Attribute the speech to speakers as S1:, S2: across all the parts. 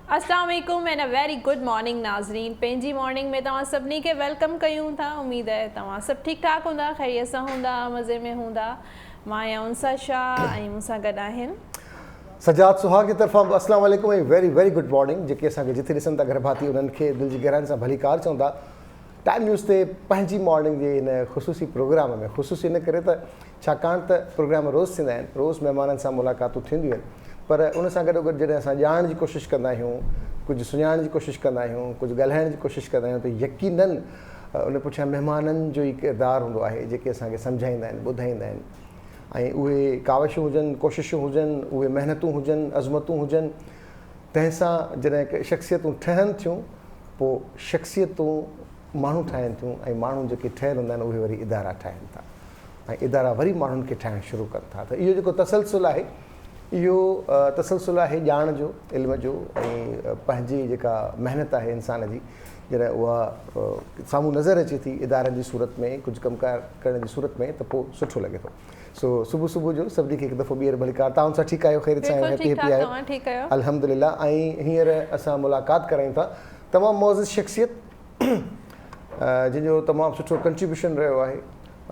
S1: अस्सलाम वालेकुम and a very good morning नाज़रीन। पंहिंजी मॉर्निंग में तव्हां सभिनी खे वेलकम कयूं था। उम्मीद है तव्हां सभु ठीकु ठाक हूंदा, ख़ैरियत सां हूंदा, मज़े में हूंदा। मां आहियां उनसा शाह ऐं मूंसां गॾु आहिनि
S2: सजाद सुहाग की तरफ़ां अस्सलाम वालेकुम ऐं वेरी गुड मॉर्निंग। जेके असांखे जिथे ॾिसनि था घर भाती उन्हनि खे दिलि जी गहराइनि सां भली कार चवंदा। टाइम न्यूज़ ते पंहिंजी मॉर्निंग जे इन ख़ुसूसी प्रोग्राम में ख़ुसूसी इन करे त छाकाणि त प्रोग्राम रोज़ थींदा आहिनि, रोज़ महिमाननि सां मुलाक़ातूं थींदियूं आहिनि, पर उन सां गॾोगॾु जॾहिं असां ॼाणण जी कोशिशि कंदा आहियूं, कुझु सुञाणण जी कोशिशि कंदा आहियूं, कुझु ॻाल्हाइण जी कोशिशि कंदा आहियूं, त यकीनन उन पुठियां महिमाननि जो ई किरदारु हूंदो आहे जेके असांखे सम्झाईंदा आहिनि, ॿुधाईंदा आहिनि। ऐं उहे काविशूं हुजनि, कोशिशूं हुजनि, उहे महिनतूं हुजनि, अज़मतूं हुजनि, तंहिंसां जॾहिं शख़्सियतूं ठहनि थियूं पोइ शख़्सियतूं माण्हू ठाहिनि थियूं ऐं माण्हू जेके ठहियलु हूंदा आहिनि उहे वरी इदारा ठाहिनि था ऐं इदारा वरी माण्हुनि खे ठाहिणु शुरू कनि था। त इहो जेको तसलसुल आहे, इहो तसलसुल आहे ॼाण जो, इल्म जो ऐं पंहिंजी जेका महिनत आहे इंसान जी, जॾहिं उहा साम्हूं नज़र अचे थी इदारनि जी सूरत में, कुझु कमकार करण जी सूरत में, त पोइ सुठो लॻे थो। सो सुबुह जो सभिनी खे हिकु दफ़ो ॿीहर भली कार। तव्हां सां ठीकु आहियो? ख़ैरियत सां हैप्पी आहियो? अल्हम्दुलिल्लाह। ऐं हींअर असां मुलाक़ात करायूं था तमामु मौज़ूद शख़्सियत जंहिंजो तमामु सुठो कंट्रीब्यूशन रहियो आहे।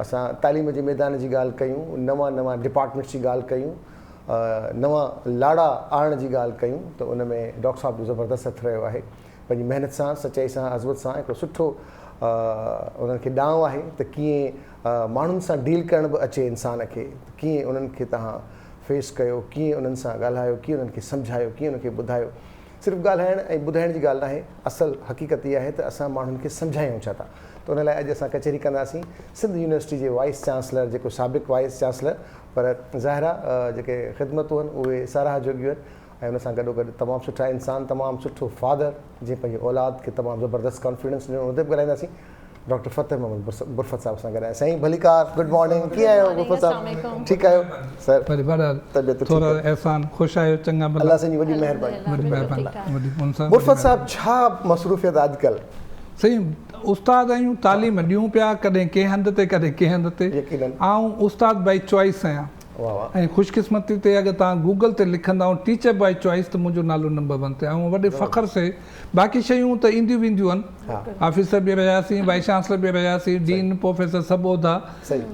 S2: असां तालीम जे मैदान जी ॻाल्हि कयूं, नवां डिपार्टमेंट्स जी ॻाल्हि कयूं, नवां लाड़ा आणण जी ॻाल्हि कयूं, त उन में डॉक्टर साहिब जो ज़बरदस्त हथु रहियो आहे। पंहिंजी महिनत सां, सचाई सां, अज़मत सां हिकिड़ो सुठो उन्हनि खे ॾांव आहे त कीअं माण्हुनि सां डील करण बि अचे इंसान खे, कीअं उन्हनि खे तव्हां फेस कयो, कीअं उन्हनि सां ॻाल्हायो, कीअं उन्हनि खे सम्झायो, कीअं उन्हनि खे ॿुधायो। सिर्फ़ु ॻाल्हाइण ऐं ॿुधाइण जी ॻाल्हि न आहे, असुलु हक़ीक़त इहा आहे त असां माण्हुनि खे सम्झायूं छा था। त उन लाइ अॼु असां कचहरी कंदासीं सिंध यूनिवर्सिटी जे वाइस चांसलर, जेको साबिक़ु वाइस चांसलर, पर ज़ाहिरा जेके ख़िदमतूं आहिनि उहे साराह जोॻियूं आहिनि ऐं उन सां गॾोगॾु तमामु सुठा इंसान, तमामु सुठो फादर, जंहिं पंहिंजी औलाद खे तमामु ज़बरदस्त कॉन्फिडेंस ॾिनो, उन ते बि ॻाल्हाईंदासीं। डॉक्टर फ़तेह मोहम्मद बुरफ़त साहिब सां ॻाल्हाए। साईं भली कार, गुड मॉर्निंग, कीअं आहियो बुरफ़त साहिब? ठीकु आहियो सर? तबियत थोरा एहसान, ख़ुशि आहियो? चङा, अल्लाह साईं जी वॾी महिरबानी। बुरफ़त साहिब, छा मसरूफ़ियत अॼुकल्ह?
S3: सही उस्ताद आहियूं, तालीम ॾियूं पिया, कॾहिं कंहिं हंधि ते कॾहिं कंहिं हंधि ते। ऐं उस्ताद बाई चॉइस आहियां ऐं ख़ुशकिस्मती ते अगरि तव्हां गूगल ते लिखंदा टीचर बाई चॉइस त मुंहिंजो नालो नंबर 1 ते। ऐं वॾे फ़ख़्र से बाक़ी शयूं त ईंदियूं वेंदियूं आहिनि, ऑफिसर बि रहियासीं, वाइस चांसलर बि रहियासीं, डीन प्रोफेसर सभु उहिदा,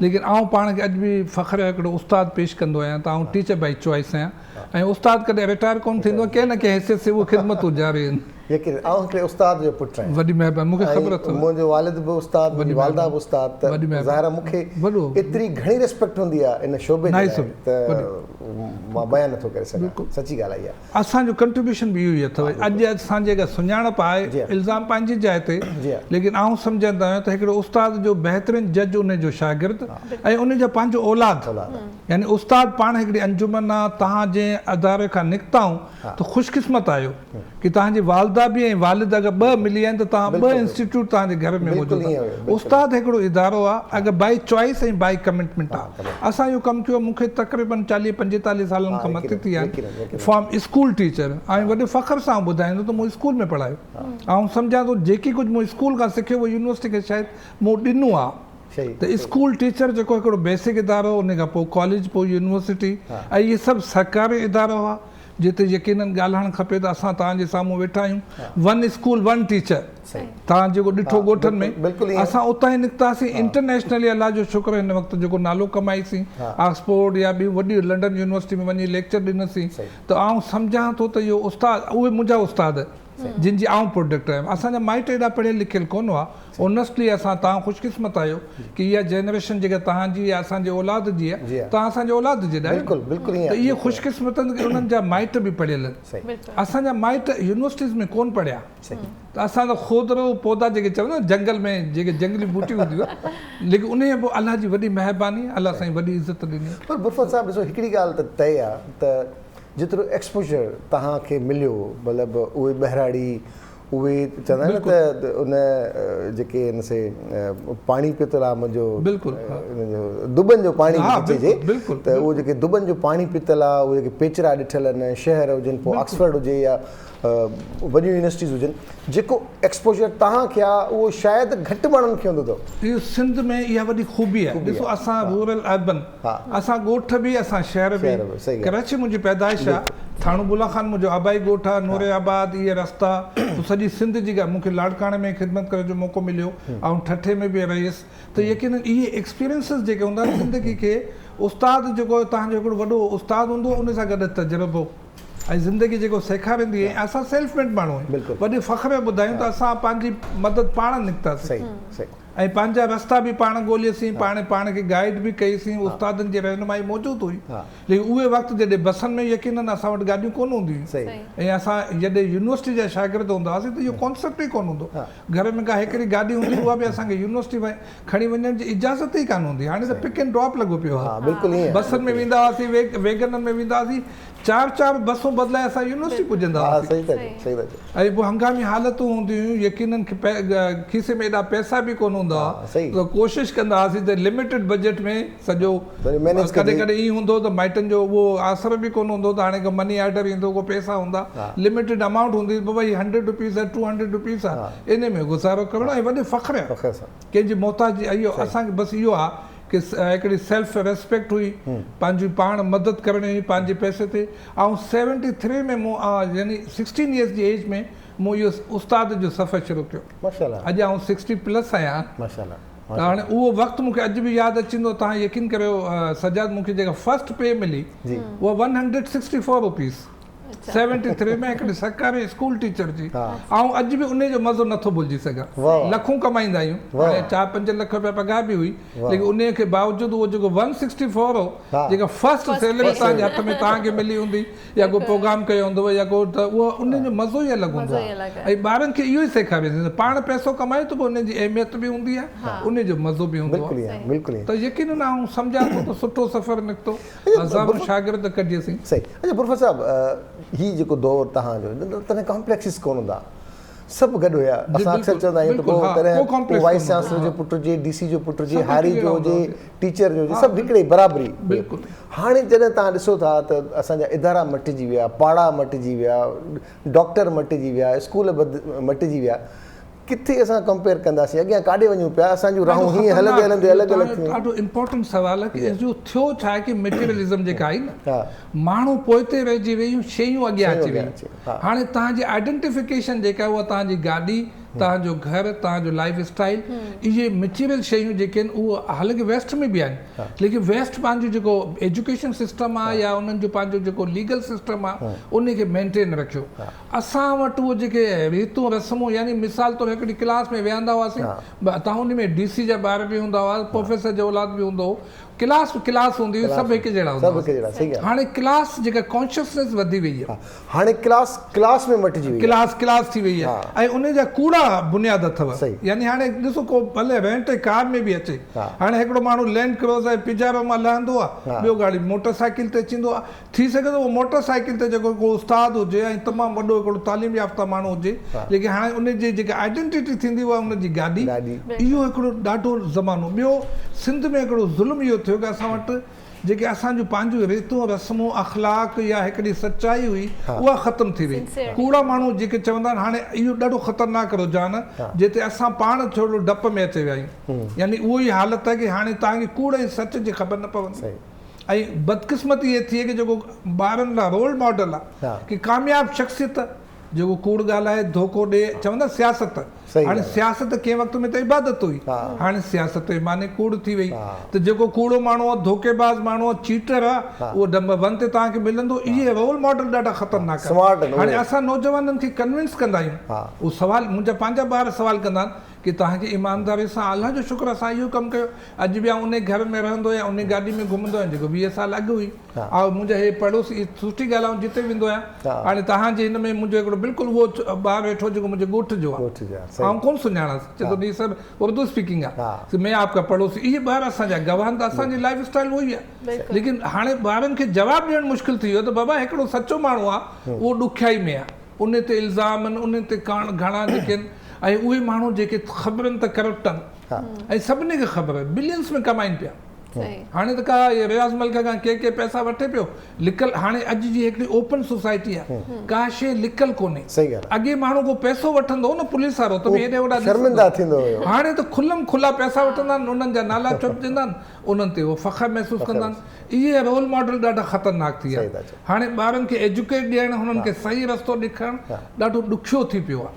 S3: लेकिन आउं पाण खे अॼु बि फ़ख़्रु हिकिड़ो उस्ताद पेश कंदो आहियां त आउं टीचर बाई चॉइस आहियां। ऐं उस्ताद कॾहिं रिटायर कोन्ह थींदो, कंहिं न कंहिं हैसियत से उहे ख़िदमतूं जारी आहिनि।
S2: यकीन आउं हिकिड़े उस्ताद जो पुटु आहियां।
S3: वॾी महिरबानी, मूंखे ख़बर अथव
S2: मुंहिंजो वालिद बि उस्ताद, मुंहिंजी वालिदा बि उस्ताद, त ज़ाहिर आहे मूंखे एतिरी घणी रिस्पेक्ट हूंदी आहे इन शोबे जी त मां बयानु नथो करे सघां। सची ॻाल्हि आहे।
S3: असांजो कंट्रीब्यूशन बि इहो ई अथव। अॼु असांजे अगरि सुञाणप आहे, इल्ज़ाम पंहिंजी जाइ ते, लेकिन आउं सम्झंदो आहियां त हिकिड़ो उस्ताद जो बहितरीनु जज, उनजो शागिर्द ऐं उनजो पंहिंजो औलाद, यानी उस्ताद पाण हिकिड़ी अंजुमन आहे। तव्हां जंहिं अदारे खां निकिताऊं त ख़ुशकिस्मत आहियो कि तव्हांजी वालिदा बि ऐं वालिद अगरि ॿ मिली आहिनि त तव्हां ॿ इंस्टीट्यूट तव्हांजे घर में मौजूदु आहे। उस्ताद हिकिड़ो इदारो आहे, अगरि बाई चॉइस ऐं बाई कमिटमेंट आहे। असां इहो कमु कयो, मूंखे तक़रीबन 40-45 सालनि खां मथे थी आहे फॉर्म स्कूल टीचर, ऐं वॾे फ़ख़्र सां ॿुधाईंदो त मूं स्कूल में पढ़ायो। ऐं सम्झां थो जेकी कुझु मूं स्कूल खां सिखियो उहो यूनिवर्सिटी खे शायदि मूं ॾिनो आहे। त स्कूल टीचर जेको हिकिड़ो बेसिक इदारो, उन खां पोइ कॉलेज, पोइ यूनिवर्सिटी, ऐं इहे सभु सरकारी इदारो आहे जिते यकीनन ॻाल्हाइणु खपे त असां तव्हांजे साम्हूं वेठा आहियूं। 1 स्कूल 1 टीचर, तव्हां जेको ॾिठो ॻोठनि में, असां उतां ई निकितासीं इंटरनेशनली, अलाह जो शुक्र हिन वक़्तु जेको नालो कमाईसीं, ऑक्सफोर्ड या ॿी वॾी लंडन यूनिवर्सिटी में वञी लेक्चर ॾिनसीं। त आउं सम्झां थो त इहो उस्ताद, उहे मुंहिंजा उस्ताद जिन जी आउं प्रोडक्ट आहियां। असांजा माइट एॾा पढ़ियल लिखियल कोन हुआ, ऑनेस्टली असां, तव्हां ख़ुशकिस्मत आहियो कि इहा जनरेशन जेका तव्हांजी या असांजे औलाद जी आहे, तव्हां असांजे औलाद जे ॾाढी, त इहे ख़ुशकिस्मतनि खे उन्हनि जा माइट बि पढ़ियल आहिनि। असांजा माइट यूनिवर्सिटीज़ में कोन पढ़िया, त असां त खोदरो पौधा जेके चवंदा आहिनि जंगल में जेके जंगली बूटियूं हूंदियूं आहिनि, लेकिन उन पोइ अलाह जी वॾी महिरबानी, अलाह साईं वॾी इज़त ॾिनी।
S2: पर बुरफ़त साहिब ॾिसो, हिकिड़ी ॻाल्हि त तय आहे त जेतिरो एक्सपोजर तव्हांखे मिलियो, मतिलबु उहे बहिराड़ी, उहे चवंदा आहिनि न त उन जेके हिन से पाणी पीतल आहे मुंहिंजो दुबनि जो पाणी चइजे त उहो जेके दुबनि जो पाणी पीतल आहे उहे जेके पेचरा ॾिठल आहिनि शहर हुजनि पोइ ऑक्सफर्ड हुजे या वॾियूं यूनिवर्सिटीज़ हुजनि जेको एक्सपोजर तव्हांखे आहे उहो शायदि घटि माण्हुनि खे हूंदो अथव।
S3: इहो सिंध में इहा वॾी ख़ूबी आहे। ॾिसो असां रूरल अर्बन असां ॻोठ बि असां शहर बि कराची मुंहिंजी पैदाइश आहे थाणो बुला खान मुंहिंजो आबाई ॻोठ आहे नूरे आबाद इहे रस्ता सॼी सिंध जी ॻाल्हि मूंखे लाड़काणे में ख़िदमत करण जो मौक़ो मिलियो ऐं ठठे में बि रहियुसि त यकीनन इहे एक्सपीरियंसिस जेके हूंदा आहिनि ज़िंदगी खे उस्ताद जेको तव्हांजो हिकिड़ो वॾो उस्ताद हूंदो उन सां गॾु तजुर्बो ऐं ज़िंदगी जेको सेखारींदी आहे असां सेल्फ मेड माण्हू आहियूं वॾे फ़ख्र ॿुधायूं त असां पंहिंजी मदद पाण निकितासीं ऐं पंहिंजा रस्ता बि पाण ॻोल्हियोसीं पाण खे गाइड बि कईसीं उस्तादनि जी रहनुमाई मौजूदु हुई लेकिन उहे वक़्तु जॾहिं बसनि में यकीनन असां वटि गाॾियूं कोन हूंदियूं ऐं असां जॾहिं यूनिवर्सिटी जा शागिर्द हूंदा हुआसीं त इहो कॉन्सेप्ट ई कोन हूंदो घर में का हिकिड़ी गाॾी हूंदी उहा बि असांखे यूनिवर्सिटी में खणी वञण जी इजाज़त ई कान हूंदी हाणे त पिक एंड ड्रॉप लॻो पियो आहे बसनि में वेंदा हुआसीं वेगननि में वेंदा हुआसीं 4 बसूं बदिलाए असां यूनिवर्सिटी पुॼंदा हुआसीं ऐं पोइ हंगामी हालतूं हूंदियूं हुयूं यकीनन खीसे में एॾा पैसा बि कोन हूंदा हुआ त कोशिशि कंदा हुआसीं त लिमिटेड बजट में सॼो कॾहिं कॾहिं ईअं हूंदो त माइटनि जो उहो आसर बि कोन हूंदो त हाणे को मनी ऑर्डर ईंदो को पैसा हूंदा लिमिटेड अमाउंट हूंदी भई 100 रुपीज़ आहे 200 रुपीज़ आहे इन में गुज़ारो करणो ऐं वॾे फ़ख्र कंहिंजी मोहताजी इहो असांखे बसि इहो आहे कि हिकिड़ी सेल्फ रेस्पेक्ट हुई पंहिंजी पाण मदद करणी हुई पंहिंजे पैसे ते ऐं 73 में मूं यानी 16 इयर्स जी एज में मूं इहो उस्ताद जो सफ़र शुरू कयो अॼु आउं 60+ आहियां त हाणे उहो वक़्तु मूंखे अॼु बि यादि अची वेंदो तव्हां यकीन करियो सजाद मूंखे जेका फस्ट पे मिली उहा 164 रुपीज़ 73 में हिकिड़ी सरकारी स्कूल टीचर जी ऐं अॼु बि उन जो मज़ो नथो भुलिजी सघां लखूं कमाईंदा आहियूं 4-5 लख रुपया पघार बि हुई लेकिन उन खे बावजूदि उहो जेको 164 हो जेका फस्ट सैलरी तव्हांजे हथ में तव्हांखे मिली हूंदी या को प्रोग्राम कयो हूंदो या को त उहो उन जो मज़ो ई अलॻि हूंदो आहे ऐं ॿारनि खे इहो ई सेखारींदी पाण पैसो कमाए त पोइ उन जी अहमियत बि हूंदी आहे उन जो मज़ो बि हूंदो आहे त यकीनन आउं सम्झां थो त सुठो सफ़र निकितो हज़ारों शागिर्द कढियसीं
S2: सही। अच्छा प्रोफेसर साहब ही जेको दौर तव्हांजो तॾहिं कॉम्प्लेक्सिस कोन हूंदा सभु गॾु हुया असां अक्सर चवंदा आहियूं त को वाइस चांसलर जो पुटु हुजे DC जो पुटु हुजे हारी जो हुजे टीचर जो हुजे सभु हिकिड़े बराबरी हाणे जॾहिं तव्हां ॾिसो था त असांजा इदारा मटिजी विया पाड़ा मटिजी विया डॉक्टर मटिजी विया स्कूल मटिजी विया किथे असां कंपेयर कंदासीं अॻियां काॾे वञूं पिया असांजूं राहूं हीअं हलंदे हलंदे अलॻि अलॻि थियूं
S3: ॾाढो इम्पोर्टेंट सुवालु आहे कि इहो थियो छा आहे कि मटीरियलिज़म जेका आई न माण्हू पोइते रहिजी वियूं शयूं अॻियां अची वियूं हाणे तव्हांजी आइडेंटिफिकेशन जेका आहे उहा तव्हांजी गाॾी तव्हांजो घर तव्हांजो लाइफ स्टाइल इहे मटीरियल शयूं जेके आहिनि उहे हालांकि वेस्ट में बि आहिनि लेकिन वेस्ट पंहिंजो जेको एजुकेशन सिस्टम आहे या उन्हनि जो पंहिंजो जेको लीगल सिस्टम आहे उन खे मेंटेन रखियो असां वटि उहे जेके रीतूं रस्मूं यानी मिसाल तौरु हिकिड़ी क्लास में वेहंदा हुआसीं तव्हां उन में DC जा ॿार बि हूंदा हुआ प्रोफेसर जो औलाद बि हूंदो हो क्लास हूंदी हुई सभु हिकु जहिड़ा हूंदा हाणे क्लास जेका कॉन्शियसनेस वधी वई आहे
S2: हाणे क्लास में मटिजी वई
S3: क्लास थी वई आहे ऐं उन जा कूड़ा बुनियाद अथव यानी हाणे ॾिसो को भले रेंट कार में बि अचे हाणे हिकिड़ो माण्हू लैंड क्रूज़र पिजारो मां लहंदो आहे ॿियो गाड़ी मोटर साइकिल ते अचींदो आहे थी सघे थो उहो मोटर साइकिल ते जेको को उस्ताद हुजे ऐं तमामु वॾो हिकिड़ो तालीम याफ़्ता माण्हू हुजे लेकिन हाणे उन जी जेका आइडेंटिटी थींदी उहा उन जी गाॾी इहो हिकिड़ो ॾाढो ज़मानो ॿियो सिंध में हिकिड़ो ज़ुल्म इहो थियो कि असां वटि जेके असांजूं पंहिंजूं रीतूं रस्मूं अख़लाक या हिकिड़ी सचाई हुई उहा ख़तमु थी वई कूड़ा माण्हू जेके चवंदा आहिनि हाणे इहो ॾाढो ख़तरनाक रुझान जिते असां पाण थोरो डप में अची विया आहियूं यानी उहो ई हालति आहे कि हाणे तव्हांखे कूड़ ऐं सच जी ख़बर न पवंदी ऐं बदकिस्मती इहे थिए कि जेको ॿारनि लाइ रोल मॉडल आहे कि कामयाबु शख़्सियत जेको कूड़ ॻाल्हाए धोखो ॾिए चवंदा सियासत हाणे सियासत कंहिं वक़्त में त इबादत हुई हाणे सियासत जे माने कूड़ थी वई त जेको कूड़ो माण्हू आहे धोखेबाज़ माण्हू आहे चीटर आहे उहो नंबर 1 ते तव्हांखे मिलंदो इहे रोल मॉडल ॾाढा ख़तरनाक आहिनि हाणे असां नौजवाननि खे कन्विंस कंदा आहियूं उहो सवाल मुंहिंजा पंहिंजा ॿार सवाल कंदा आहिनि कि तव्हांखे ईमानदारी सां अलाह जो शुक्र असां इहो कमु कयो अॼु बि आउं उन घर में रहंदो या उन गाॾी में घुमंदो आहियां जेको 20 साल अॻु हुई ऐं मुंहिंजा हे पड़ोसी सुठी ॻाल्हि आहे जिते वेंदो आहियां हाणे तव्हांजे हिन में मुंहिंजो हिकिड़ो बिल्कुलु उहो ॿार वेठो जेको मुंहिंजे ॻोठ जो आहे आउं कोन सुञाणांसि चए थो नी सर उर्दू स्पीकिंग आहे मैं आपका पड़ोसी इहे ॿार असांजा गवाह त असांजी लाइफ स्टाइल उहो ई आहे लेकिन हाणे ॿारनि खे जवाबु ॾियणु मुश्किल थी वियो त बाबा हिकिड़ो सचो माण्हू आहे उहो ॾुखियाई में आहे उन ते इल्ज़ाम आहिनि, उन ते घणा जेके आहिनि, ऐं उहे माण्हू जेके ख़बरनि त करप्ट आहिनि, ऐं सभिनी खे ख़बर आहे बिलियंस में कमाइनि पिया। हाणे त का रियाज़ मलिक खां के पैसा वठे पियो, लिकल हाणे अॼु जी हिकिड़ी ओपन सोसाइटी आहे, का शइ लिकल कोन्हे। अॻे माण्हू को पैसो वठंदो न पुलिस वारो त बि हेॾे होॾा
S2: शर्मिंदा थींदो हुयो,
S3: हाणे त खुलम खुला पैसा वठंदा आहिनि, उन्हनि जा नाला चुपजंदा आहिनि, उन्हनि ते उहो फ़ख्रु महसूसु कंदा आहिनि। इहे रोल मॉडल ॾाढा ख़तरनाक थी विया। हाणे ॿारनि खे एजुकेट ॾियणु, हुननि खे सही रस्तो ॾेखारणु ॾाढो ॾुखियो थी पियो आहे।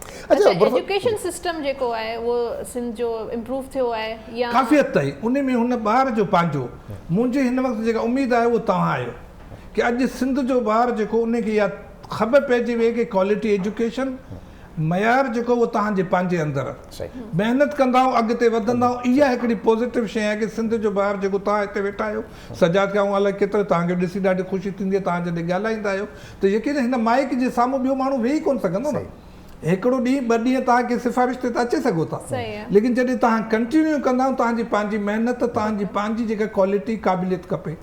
S1: एजुकेशन सिस्टम जेको आहे उहो सिंध जो इम्प्रूव थियो आहे या
S3: काफ़ी हद ताईं उन में हुन ॿार जो पंहिंजो, मुंहिंजी हिन वक़्तु जेका उमेदु आहे उहो तव्हां आहियो कि अॼु सिंध जो ॿार जेको उनखे इहा ख़बर पइजी वई कि क्वालिटी एजुकेशन मयार जेको उहो तव्हांजे पंहिंजे अंदरि महिनत कंदा अॻिते वधंदा। इहा हिकिड़ी पॉज़िटिव शइ आहे कि सिंध जो ॿार जेको तव्हां हिते वेठा आहियो, सजाद खे अलाए केतिरो तव्हांखे ॾिसी ॾाढी ख़ुशी थींदी आहे, तव्हां जॾहिं ॻाल्हाईंदा आहियो त यकीन हिन माइक जे साम्हूं ॿियो माण्हू वेही कोन सघंदो न। हिकिड़ो ॾींहुं 2 ॾींहं तव्हांखे सिफ़ारिश ते त अचे सघो था, लेकिन जॾहिं तव्हां कंटिन्यू कंदा तव्हांजी पंहिंजी महिनत, तव्हांजी पंहिंजी जेका क्वालिटी क़ाबिलियत खपे,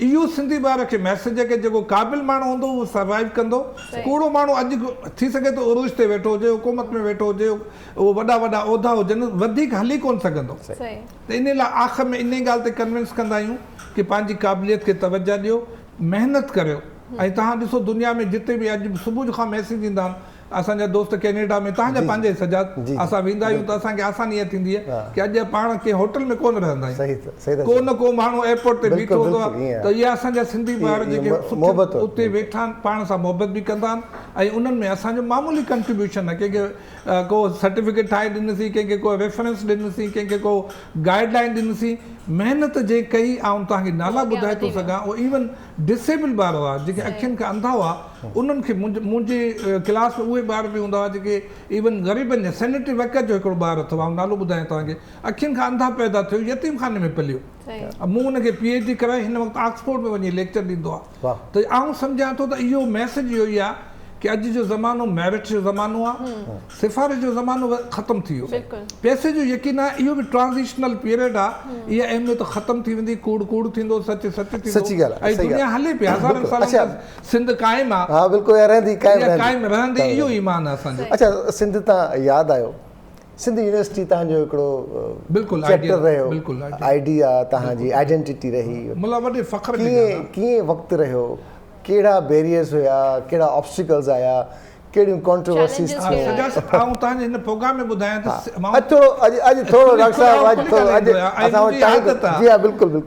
S3: इहो सिंधी ॿार खे मैसेज के जेको क़ाबिल माण्हू हूंदो उहो सर्वाइव कंदो। कूड़ो माण्हू अॼु थी सघे थो उरूज ते वेठो हुजे, हुकूमत में वेठो हुजे, उहो वॾा वॾा उहिदा हुजनि, वधीक हली कोन सघंदो। त इन लाइ आख़िर में इन ॻाल्हि ते कन्विंस कंदा आहियूं कि पंहिंजी क़ाबिलियत खे तवजो ॾियो, महिनत करियो। ऐं तव्हां ॾिसो दुनिया में जिते बि अॼु सुबुह खां मैसेज ईंदा आहिनि, असांजा दोस्त कैनेडा में, तव्हांजा पंहिंजे सजाद, असां वेंदा आहियूं त असांखे आसानी इहा थींदी आहे कि अॼु पाण कंहिं होटल में कोन रहंदा आहियूं, को न को माण्हू एयरपोर्ट ते बीठो हूंदो आहे, त इहा असांजा सिंधी ॿार जेके उते वेठा आहिनि पाण सां मोहबत बि कंदा आहिनि, ऐं उन्हनि में असांजो मामूली कंट्रीब्यूशन आहे। कंहिंखे को सर्टिफिकेट ठाहे ॾिनसीं, कंहिंखे को रेफरेंस ॾिनसीं, कंहिंखे को गाइडलाइन ॾिनसीं, महिनत जे कई। ऐं तव्हांखे नाला ॿुधाए थो सघां, उहो इवन डिसेबल ॿार हुआ जेके अखियुनि खां अंधा हुआ, उन्हनि खे मुंहिंजे क्लास में उहे ॿार बि हूंदा हुआ जेके इवन ग़रीबनि जे सैनिटरी वर्कर जो हिकिड़ो ॿार अथव, ऐं नालो ॿुधायां तव्हांखे, अखियुनि खां अंधा पैदा थियो, यतीम खाने में पलियो, मूं हुनखे PhD कराए हिन वक़्तु ऑक्सफोर्ड में वञी लेक्चर ॾींदो आहे। त आउं सम्झां थो त इहो मैसेज इहो ई आहे कि अॼु जो ज़मानो मेरिट जो ज़मानो आहे, सिफ़ारिश जो ज़मानो ख़तमु थी वियो। पैसे जो यकीन आहे इहो बि ट्रांज़िशनल पीरियड आहे, इहा अहमियत ख़तमु थी वेंदी, कूड़ कूड़ थींदो, सच सच थींदो, ऐं दुनिया हले पई हज़ारनि सालनि सिंध क़ाइमु आहे।
S2: हा बिल्कुलु
S3: क़ाइमु रहंदी, इहो ईमान आहे असांजो।
S2: अच्छा, सिंध तां यादि आयो, सिंध यूनिवर्सिटी तव्हांजो हिकिड़ो
S3: बिल्कुलु
S2: चैप्टर रहियो,
S3: बिल्कुलु
S2: आइडिया तव्हांजी आइडेंटिटी रही,
S3: मतिलबु वॾे फ़ख्र
S2: कीअं वक़्तु रहियो, कहिड़ा बैरियर्स हुया, कहिड़ा ऑब्स्टिकल्स आया, कहिड़ियूं कॉन्ट्रोवर्सीज़
S3: ऐं तव्हांजे हिन प्रोग्राम में ॿुधायां त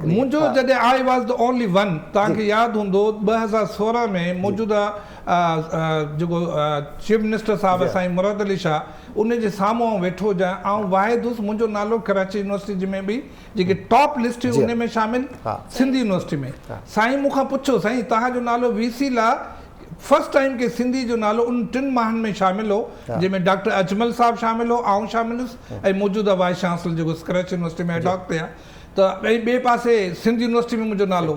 S3: मुंहिंजो जॾहिं I was the only one, तव्हांखे यादि हूंदो 2016 में मौजूदा जेको चीफ मिनिस्टर साहिबु साईं मुराद अली शाह, उन जे साम्हूं वेठो हुजां, ऐं वाहिद हुउसि, मुंहिंजो नालो कराची यूनिवर्सिटी में बि जेके टॉप लिस्ट हुई उन में शामिलु सिंधी यूनिवर्सिटी में। साईं मूंखां पुछो, साईं तव्हांजो नालो VC लाइ फर्स्ट टाइम के सिंधी जो नालो उन 3 माहनि में शामिल हो, जंहिंमें डॉक्टर अजमल साहब शामिल हो, आउं शामिल हुयुसि, ऐं मौजूदा वाइस चांसलर जेको कराची यूनिवर्सिटी में एडॉक ते आहे, त ॿिए पासे सिंध यूनिवर्सिटी में मुंहिंजो नालो।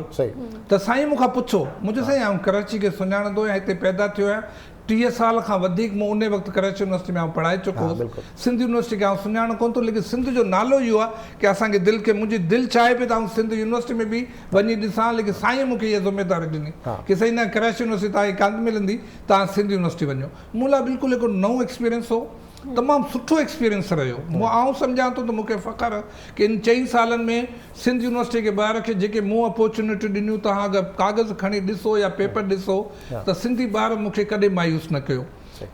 S3: त साईं मूंखां पुछो, मुंहिंजो साईं आउं कराची खे सुञाणंदो आहियां, हिते पैदा थियो आहियां, 30 साल खां वधीक मूं उन वक़्तु कराची यूनिवर्सिटी में पढ़ाए चुको हुउसि, सिंध यूनिवर्सिटी खे आउं सुञाण कोन थो, लेकिन सिंध जो नालो इहो आहे कि असांखे दिलि खे, मुंहिंजी दिलि चाहे पई त आउं सिंध यूनिवर्सिटी में बि वञी ॾिसां, लेकिन साईं मूंखे इहा ज़िमेदारी ॾिनी कि साईं न कराची यूनिवर्सिटी तव्हांखे कान मिलंदी, तव्हां सिंध यूनिवर्सिटी वञो। मूं लाइ बिल्कुलु हिकिड़ो नओं एक्सपीरियंस हो, तमामु सुठो एक्सपीरियंस रहियो। आउं सम्झां थो त मूंखे फ़ख्रु कि इन 4 सालनि में सिंध यूनिवर्सिटी के ॿार खे जेके मूं अपॉर्चुनिटी ॾिनियूं, तव्हां अगरि कागज़ खणी ॾिसो या पेपर ॾिसो त सिंधी ॿार मूंखे कॾहिं मायूस न कयो।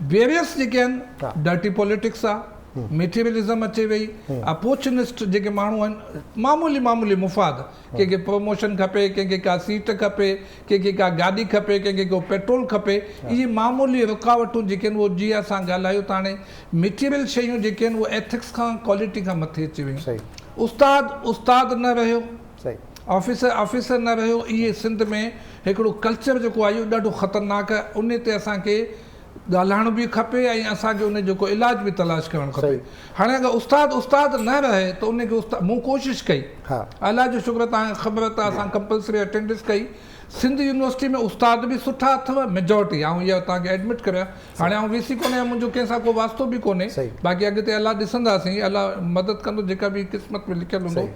S3: वेरियस जेके आहिनि, डर्टी पॉलिटिक्स आहे, मेटीरियलिज़म अचे वई, अपॉर्चुनिस्ट जेके माण्हू आहिनि, मामूली मुफ़ाद, कंहिंखे प्रमोशन खपे, कंहिंखे का सीट खपे, कंहिंखे का गाॾी खपे, कंहिंखे को पेट्रोल खपे, इहे मामूली रुकावटूं जेके आहिनि उहो जीअं असां ॻाल्हायूं त हाणे मेटीरियल शयूं जेके आहिनि उहे एथिक्स खां क्वालिटी खां मथे अची वियूं। उस्ताद न रहियो, ऑफिसर न रहियो, इहे सिंध में हिकिड़ो कल्चर जेको आहे इहो ॾाढो ख़तरनाक आहे, उन ते असांखे ॻाल्हाइणु बि खपे ऐं असांखे उन जो को इलाज बि तलाश करणु खपे। हाणे अगरि उस्ताद न रहे त उनखे मूं कोशिशि कई, अलाह जो शुक्र, तव्हांखे ख़बर आहे, असां कंपलसरी अटेंडेंस कई। सिंध यूनिवर्सिटी में उस्ताद बि सुठा अथव, मेजॉरिटी, ऐं इहा तव्हांखे एडमिट करियां। हाणे आउं VC कोन्हे, मुंहिंजो कंहिंसां को वास्तो बि कोन्हे, बाक़ी अॻिते अलाह ॾिसंदासीं, अलाह मदद कंदो, जेका बि क़िस्मत में लिखियलु हूंदो।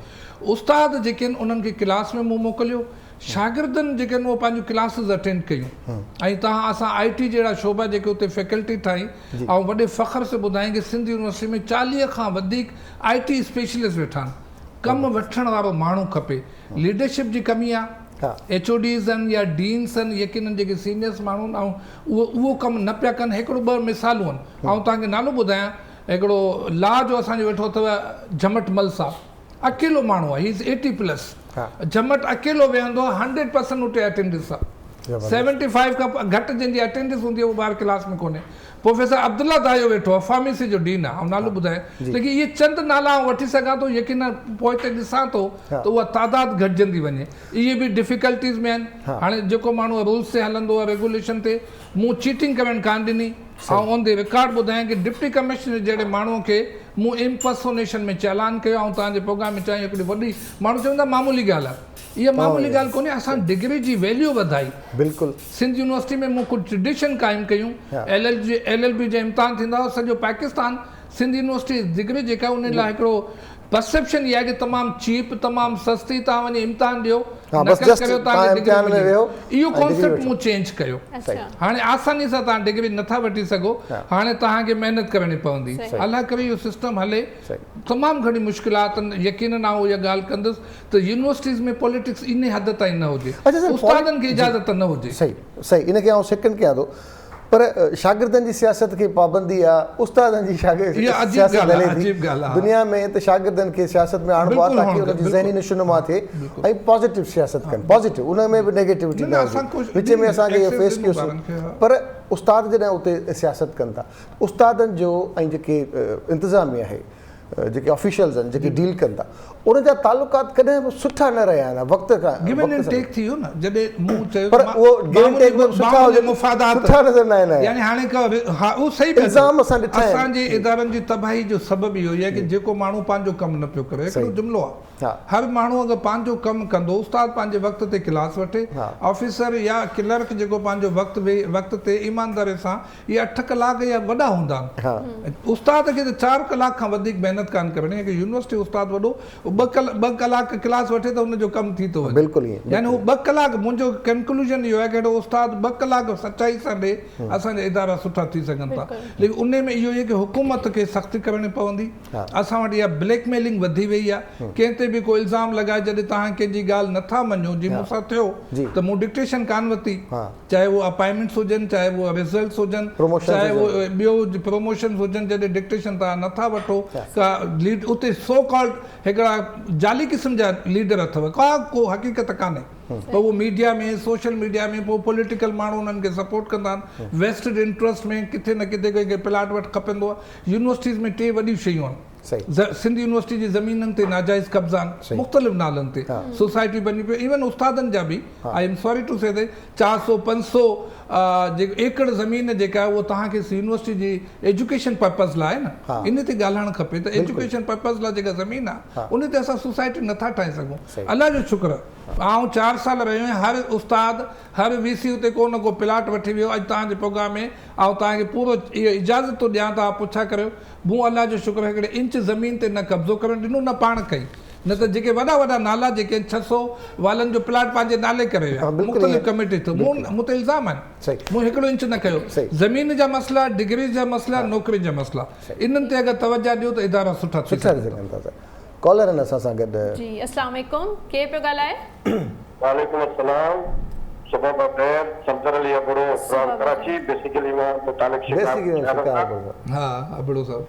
S3: उस्ताद जेके आहिनि उन्हनि खे क्लास में मूं मोकिलियो, शागिर्दनि जेके आहिनि उहे पंहिंजूं क्लासिस अटेंड कयूं ऐं तव्हां असां IT जहिड़ा शोबा जेके उते फैकल्टी ठाही ऐं वॾे फ़ख्र से ॿुधाई कि सिंध यूनिवर्सिटी में 40 खां वधीक IT स्पेशलिस्ट वेठा आहिनि। कमु वठण वारो माण्हू खपे, लीडरशिप जी कमी आहे, HODs आहिनि या डीन्स आहिनि, यकीननि जेके सीनियर्स माण्हू आहिनि ऐं उहो कमु न पिया कनि। हिकिड़ो 2 मिसालूं आहिनि ऐं तव्हांखे नालो ॿुधायां, हिकिड़ो ला जो असांजो वेठो अथव झमट मल साहब, अकेलो माण्हू आहे, ही इज़ 80+। झमट अकेलो वेहंदो आहे, 100% उते अटेंडेंस आहे, 75 खां घटि जंहिंजी अटेंडेंस हूंदी आहे उहो ॿार क्लास में कोन्हे। प्रोफेसर अब्दुल्ला दायो वेठो आहे, फार्मेसी जो डीन आहे, ऐं नालो ॿुधाए, लेकिन इहे चंद नाला वठी सघां थो, यकीन पोइ ते ॾिसां थो त उहा तादाद घटिजंदी वञे। इहे बि डिफिकल्टीज़ में आहिनि। हाणे जेको माण्हू रूल्स ते हलंदो आहे, रेगुलेशन ते, मूं चीटिंग करणु कान ॾिनी ऐं ऑन द रिकॉर्ड ॿुधायां कि डिप्टी कमिश्नर जहिड़े माण्हूअ खे मूं इम्पर्सोनेशन में चालान कयो ऐं तव्हांजे प्रोग्राम में चयो हिकिड़ी वॾी, माण्हू चवंदा मामूली ॻाल्हि आहे, इहा मामूली ॻाल्हि कोन्हे, असां डिग्री जी वैल्यू वधाई।
S2: बिल्कुलु
S3: सिंध यूनिवर्सिटी में मूं कुझु ट्रेडिशन क़ाइमु कयूं, LLB जा इम्तिहान थींदा हुआ, सॼो पाकिस्तान सिंध यूनिवर्सिटी डिग्री जेका उन लाइ हिकिड़ो परसेप्शन इहा आहे कि तमामु चीप, तमामु सस्ती, तव्हां वञी इम्तिहान ॾियो, नकल करियो, तव्हांखे इहो कॉन्सेप्ट मूं चेंज कयो। हाणे आसानी सां तव्हां डिग्री नथा वठी सघो, हाणे तव्हांखे महिनत करणी पवंदी। अलाह करे इहो सिस्टम हले, तमामु घणी मुश्किलात आहिनि, यकीनन आउं इहा ॻाल्हि कंदुसि त यूनिवर्सिटीज़ में पॉलिटिक्स इन हद ताईं न हुजे, उस्तादनि खे इजाज़त न हुजे।
S2: सही इनखे आउं सेकेंड कयां थो, पर शागिर्दनि जी सियासत खे पाबंदी आहे, उस्तादनि जी सियासत हले थी दुनिया में, त शागिर्दनि खे सियासत में आणिबो आहे ताकी उनजी ज़हनी नशोनुमा थिए ऐं पॉज़िटिव सियासत कनि, पॉज़िटिव, उन में बि नेगेटिविटी न हुजे। विच में असांखे इहो फेस कयोसीं, पर उस्ताद जॾहिं उते सियासत कनि था, उस्तादनि जो ऐं जेके इंतिज़ामिया आहे, जेके ऑफिशियल्स आहिनि, जेके डील कनि था, उन जा तालुकात कॾहिं बि सुठा न रहिया आहिनि। वक़्त खां
S3: गिवन एंड टेक थी वियो न, जॾहिं मूं चयो
S2: पर उहो गिवन एंड टेक में सुठा हुजे, सुठा नज़र न आहिनि।
S3: यानी हाणे हा उहो सही
S2: इल्ज़ाम असां ॾिठा आहिनि।
S3: असांजे इदारनि जी तबाही जो सबबु इहो ई आहे कि जेको माण्हू पंहिंजो कमु न पियो करे, हिकिड़ो जुमिलो आहे, हर माण्हू अगरि पंहिंजो कमु कंदो, उस्ताद पंहिंजे वक़्त ते क्लास वठे, ऑफिसर या क्लर्क जेको पंहिंजो वक़्त ते ईमानदारी सां, इहे 8 कलाक या वॾा हूंदा आहिनि। उस्ताद खे त 4 कलाक खां वधीक महिनत कान करणी आहे। यूनिवर्सिटी उस्ताद वॾो 2 कलाक क्लास वठे त हुनजो कमु थी थो वञे।
S2: बिल्कुलु,
S3: यानी उहो 2 कलाक, मुंहिंजो कंक्लूजन इहो आहे कि हेॾो उस्ताद 2 कलाक सचाई सां ॾे, असांजा इदारा सुठा थी सघनि था। लेकिन उन में इहो आहे कि हुकूमत खे सख़्ती करणी पवंदी। असां वटि इहा ब्लैकमेलिंग वधी वई आहे, कंहिं ते बि को इल्ज़ाम लॻाए, जॾहिं तव्हां कंहिंजी ॻाल्हि नथा मञो, जीअं मूंसां थियो त मूं डिक्टेशन कान वरिती, चाहे उहो अपॉइंटमेंट्स हुजनि, चाहे उहो रिज़ल्ट्स हुजनि, चाहे उहो ॿियो प्रमोशन्स हुजनि, जॾहिं डिक्टेशन तव्हां नथा वठो, लीड उते सो कॉल्ड हिकिड़ा जाली क़िस्म जा लीडर अथव, को हक़ीक़त कान्हे, पोइ उहो मीडिया में, सोशल मीडिया में, पोइ पॉलिटिकल माण्हू उन्हनि खे सपोर्ट कंदा आहिनि, वेस्टेड इंट्रस्ट में किथे न किथे कंहिंखे प्लाट वटि खपंदो आहे। यूनिवर्सिटीज़ में 2 वॾियूं शयूं आहिनि, सिंध यूनिवर्सिटी जी ज़मीननि ते नाजाइज़ कब्ज़ा आहिनि, मुख़्तलिफ़ नालनि ते, सोसाइटी बनी पई, इवन उस्तादनि जा बि, I am sorry to say that 400-500 एकड़ ज़मीन जेका आहे उहो तव्हांखे यूनिवर्सिटी जी एजुकेशन पर्पज़ लाइ न, इन ते ॻाल्हाइणु खपे त एजुकेशन पर्पज़ लाइ जेका ज़मीन आहे उन ते असां सोसाइटी नथा ठाहे सघूं। अलाह जो शुक्र, आउं 4 साल रहियो आहियां, हर उस्ताद, हर VC उते को न को प्लाट वठी वियो। अॼु तव्हांजे प्रोग्राम में आउं तव्हांखे पूरो इहो इजाज़त थो ॾियां, तव्हां पुछा करियो, मूं अलाह जो शुक्र हिकिड़े इंच ज़मीन ते न कब्ज़ो करणु ॾिनो, न पाण कई, न त जेके वॾा नाला जेके 600 वालनि जो प्लाट पंहिंजे नाले करे विया, मुख़्तलिफ़ कमेटी थो, मूं ते इल्ज़ाम आहिनि, मूं हिकिड़ो इंच न कयो। ज़मीन जा मसइला, डिग्री जा मसइला, नौकरी जा मसइला, इन्हनि ते अगरि तवजो ॾियो त इदारा सुठा थी सघनि था।
S2: कॉलर आहिनि असां सां गॾु।
S1: जी, अस्सलाम वालेकुम, केरु पियो ॻाल्हाए?
S4: वालेकुम अस्सलाम, सुबह बख़ैर, सफदर अली अबड़ो फ्रॉम कराची, बेसिकली मां मुतालिक शिकायत।
S3: हां अबड़ो साहब,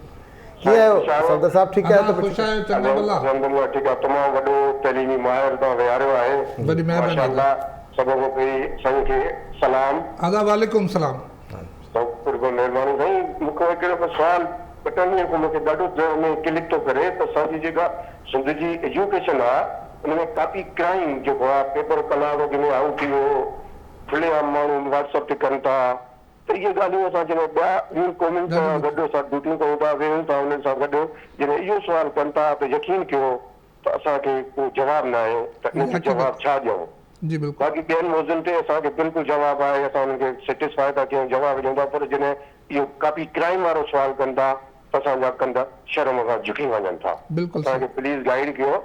S2: कीअं आहियो सफदर साहब? ठीकु आहे,
S3: ख़ुशि आहियो? चङो भला,
S4: अलहमदुलिल्लाह ठीकु आहे। तमामु वॾो तइलीमी माहिर तव्हां विहारियो आहे,
S3: वॾी महिरबानी।
S4: माशाअल्लाह, सभु कोई संग खे सलाम।
S3: आदा वालेकुम सलाम।
S4: सभु महिरबानी साईं। मूंखे हिकिड़ो सुवाल पटनी को मूंखे ॾाढो दिलि में क्लिक थो करे त असांजी जेका सिंध जी एजुकेशन आहे उनमें काफ़ी क्राइम जेको आहे, पेपर कलाक में आउट थी वियो, खुलेआम माण्हू व्हाट्सअप ते कनि था, त इहे ॻाल्हियूं असां जॾहिं ॿिया क़ौमुनि सां गॾु असां ड्यूटियूं कयूं था, वेहूं था उन्हनि सां गॾु, जॾहिं इहो सुवाल कनि था त यकीन कयो त असांखे को जवाबु न आहे, त इनजो जवाबु छा ॾियूं?
S3: जी बिल्कुलु,
S4: बाक़ी ॿियनि मौज़ुनि ते असांखे बिल्कुलु जवाबु आहे, असां उन्हनि खे सेटिस्फाई था कयूं, जवाबु ॾियूं था, पर जॾहिं इहो काफ़ी क्राइम वारो सुवाल कनि था त असांजा कंधा शर्म खां झुकी वञनि था। असांखे प्लीज़ गाइड कयो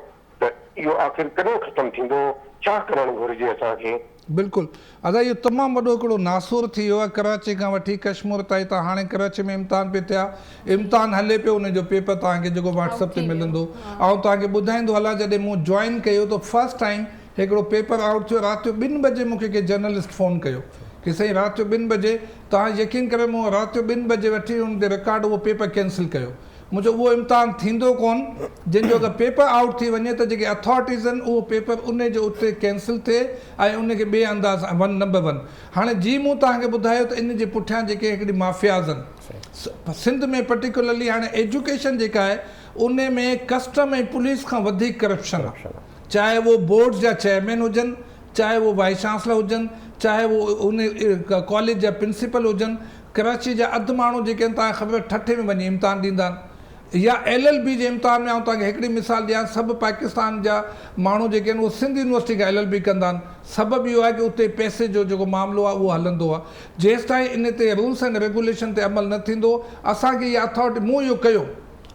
S4: त इहो आख़िर कॾहिं ख़तमु थींदो, छा करणु घुरिजे असांखे?
S3: बिल्कुलु अदा इहो तमामु वॾो हिकिड़ो नासूर थी वियो आहे कराची खां वठी कश्मीर ताईं। त हाणे कराची में इम्तिहान पिया थिया, इम्तिहान हले पियो, उनजो पेपर तव्हांखे जेको व्हाट्सअप ते मिलंदो। ऐं तव्हांखे ॿुधाईंदो हलां जॾहिं मूं जॉइन कयो त फस्ट टाइम हिकिड़ो पेपर आउट थियो। राति जो 2 बजे मूंखे कंहिं जर्नलिस्ट फ़ोन कयो कि साईं राति जो 2 बजे, तव्हां यकीन करे मूं राति जो 2 बजे वठी हुन ते रिकॉर्ड उहो पेपर कैंसिल कयो। मुंहिंजो उहो इम्तिहान थींदो कोन जंहिंजो अगरि पेपर आउट थी वञे त जेके अथॉरिटीज़ आहिनि उहो पेपर उन जो उते कैंसिल थिए ऐं उनखे ॿिए अंदाज़ नंबर 1। हाणे जी मूं तव्हांखे ॿुधायो त इन जे पुठियां जेके हिकिड़ी माफ़ियाज़ आहिनि सिंध में पर्टिकुलरली, हाणे एजुकेशन जेका आहे उन में कस्टम ऐं पुलिस खां वधीक करप्शन आहे। चाहे वो बोर्ड जा चेयरमैन हुजनि, चाहे वो वाइस चांसलर हुजनि, चाहे वो उन कॉलेज जा प्रिंसिपल हुजनि। कराची जा अधु माण्हू जेके आहिनि तव्हांखे ख़बर ठठे में वञी इम्तिहान ॾींदा आहिनि, या LLB जे इम्तिहान में। ऐं तव्हांखे हिकिड़ी मिसाल ॾियां, सभु पाकिस्तान जा माण्हू जेके आहिनि उहे सिंध यूनिवर्सिटी खां LLB कंदा आहिनि। सबबु इहो आहे की उते पैसे जो जेको मामिलो आहे उहो हलंदो आहे। जेसि ताईं इन ते रूल्स एंड रेगुलेशन ते अमल न थींदो असांखे इहा अथॉरिटी, मूं इहो कयो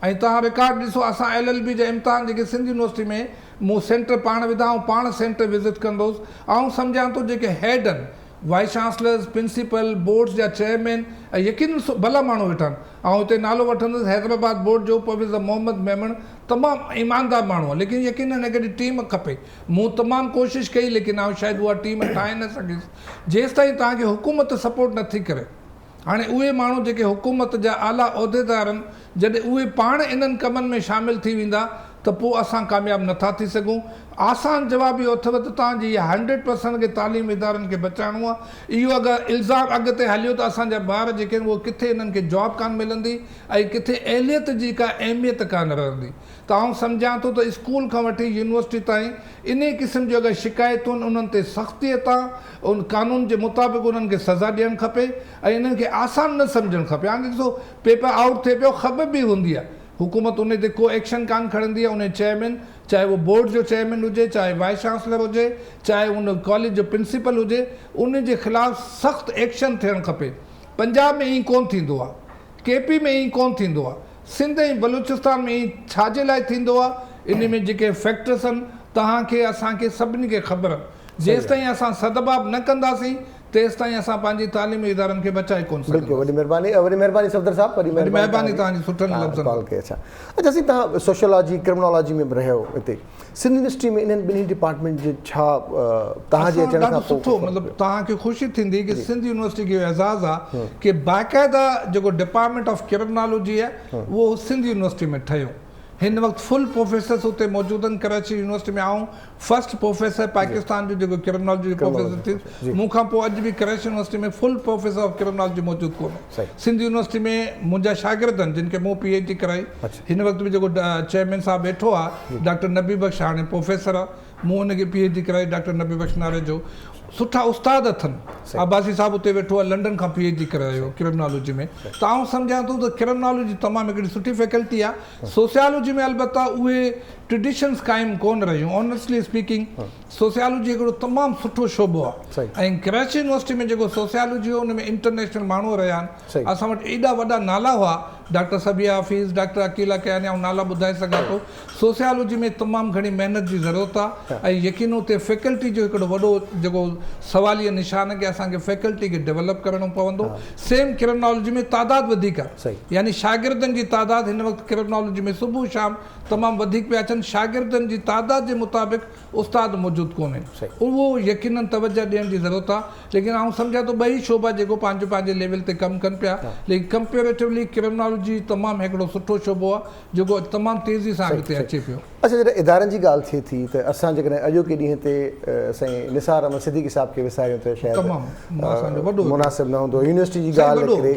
S3: ऐं तव्हां रिकॉर्ड ॾिसो, असां LLB जा इम्तिहान जेके सिंध यूनिवर्सिटी में मूं सेंटर पाण विधा ऐं पाण सेंटर विज़िट कंदोसि। ऐं सम्झां थो जेके हेड आहिनि, वाइस चांसलर्स, प्रिंसिपल, बोर्ड्स जा चेयरमैन, ऐं यकीन भला माण्हू वेठा आहिनि। ऐं हिते नालो वठंदुसि हैदराबाद बोर्ड जो प्रोफेसर मोहम्मद मेमण, तमामु ईमानदार माण्हू आहे, लेकिन यकीन हिकिड़ी टीम खपे। मूं तमामु कोशिशि कई लेकिन आउं शायदि उहा टीम ठाहे न सघियुसि। जेसि ताईं तव्हांखे हुकूमत सपोर्ट नथी करे, हाणे उहे माण्हू जेके हुकूमत जा आला उहिदेदार आहिनि, जॾहिं उहे पाण इन्हनि कमनि में शामिलु थी वेंदा त पोइ असां कामयाबु नथा थी सघूं। आसान जवाब इहो अथव त तव्हांजी इहा 100% खे तालीम इदारनि खे बचाइणो आहे। इहो अगरि इल्ज़ाम अॻिते हलियो त असांजा ॿार जेके आहिनि उहे किथे इन्हनि खे जॉब कान मिलंदी ऐं किथे एहलियत जी का अहमियत कान रहंदी। त आउं सम्झां थो त स्कूल खां वठी यूनिवर्सिटी ताईं इन क़िस्म जूं अगरि शिकायतूं आहिनि उन्हनि ते सख़्तीअ सां उन कानून जे मुताबिक़ उन्हनि खे सज़ा ॾियणु खपे ऐं इन्हनि खे आसान न सम्झणु खपे। हाणे ॾिसो पेपर आउट थिए पियो, ख़बर बि हूंदी आहे, हुकूमत उन ते को एक्शन कान खणंदी आहे। उन चेयरमैन, चाहे वो बोर्ड जो चेयरमैन हुजे, चाहे वाइस चांसलर हुजे, चाहे उन कॉलेज जो प्रिंसिपल हुजे, उन जे ख़िलाफ़ु सख़्तु एक्शन थियणु खपे। पंजाब में ईअं कोन थींदो आहे, KP में ईअं कोन थींदो आहे, सिंध ऐं बलूचिस्तान में ईअं छाजे लाइ थींदो आहे? इन में जेके फैक्टर्स आहिनि तव्हांखे असांखे सभिनी खे ख़बर आहे। जेसि ताईं असां सदबाब न कंदासीं तेसि ताईं असां पंहिंजी तालीमी इदारनि खे बचाए कोन सघंदासीं।
S2: बिल्कुलु, वॾी महिरबानी सफ़दर साहब, वॾी
S3: महिरबानी तव्हांजी सुठनि लफ़्ज़नि
S2: कॉल कई। अच्छा सी तव्हां सोशियोलॉजी क्रिमिनोलॉजी में बि रहियो हिते सिंध यूनिवर्सिटी में, इन्हनि ॿिन्ही डिपार्टमेंट जे छा तव्हांजे अचण खां पोइ
S3: सुठो मतिलबु तव्हांखे ख़ुशी थींदी कि सिंध यूनिवर्सिटी खे एज़ाज़ आहे कि बाक़ाइदा जेको डिपार्टमेंट ऑफ क्रिमिनोलॉजी आहे उहो सिंध यूनिवर्सिटी में ठहियो। हिन वक़्तु फुल प्रोफेसर्स हुते मौजूदु आहिनि कराची यूनिवर्सिटी में। आऊं फर्स्ट प्रोफेसर पाकिस्तान जो जेको क्रिमिनोलॉजी जो प्रोफेसर थी, मूंखां पोइ अॼु बि कराची यूनिवर्सिटी में फुल प्रोफेसर ऑफ क्रिमिनोलॉजी मौजूदु कोन्हे। सिंध यूनिवर्सिटी में मुंहिंजा शागिर्द आहिनि जिन खे मूं PhD कराई। हिन वक़्तु बि जेको चेयरमैन साहब वेठो आहे डॉक्टर नबी बख्श, हाणे प्रोफेसर आहे, मूं हुनखे PhD कराई डॉक्टर नबी बख्श नाले जो। सुठा उस्ताद अथनि। अब्बासी साहब उते वेठो आहे, लंडन खां PhD करायो क्रिमिनोलॉजी में। त आउं सम्झां थो त क्रिमिनोलॉजी तमामु हिकिड़ी सुठी फैकल्टी आहे। सोशियोलॉजी में अलबत्ता उहे ट्रेडिशन्स क़ाइमु कोन रहियूं। ऑनेस्टली स्पीकिंग सोशियोलॉजी हिकिड़ो तमामु सुठो शोबो आहे ऐं कराची यूनिवर्सिटी में जेको सोशियोलॉजी हो उन में इंटरनेशनल माण्हू रहिया आहिनि। असां वटि एॾा वॾा नाला हुआ, डॉक्टर सबिया हफ़ीज़, डॉक्टर अकीला कयानी, आउं नाला ॿुधाए सघां थो। सोशियोलॉजी में तमामु घणी महिनत जी ज़रूरत आहे ऐं यकीन उते फैकल्टी जो हिकिड़ो वॾो जेको सवालिया निशान खे असांखे फैकल्टी खे डेवलप करणो पवंदो। सेम क्रिमिनोलॉजी में तादादु वधीक आहे, यानी शागिर्दनि जी तादादु हिन वक़्तु क्रिमिनोलॉजी में सुबुह शाम तमामु वधीक पिया अचनि। शागिर्दनि जी तादाद जे मुताबिक़ उस्ताद मौजूदु कोन्हे, उहो यकीननि तवजह ॾियण जी ज़रूरत आहे। लेकिन आउं सम्झां थो ॿई शोबा जेको पंहिंजे लेवल ते कमु कनि पिया, लेकिन कंपेरेटिवली क्रिमिनोलॉजी तमामु हिकिड़ो सुठो शोबो आहे जेको तमामु तेज़ी सां अॻिते अचे पियो।
S2: अच्छा, जॾहिं इदारनि जी ॻाल्हि थिए थी त असां जेकॾहिं अॼोके ॾींहं ते साईं निसार अहमद सिद्दीकी साहिब खे विसारियूं त शायदि मुनासिबु न हूंदो। यूनिवर्सिटी जी ॻाल्हि करे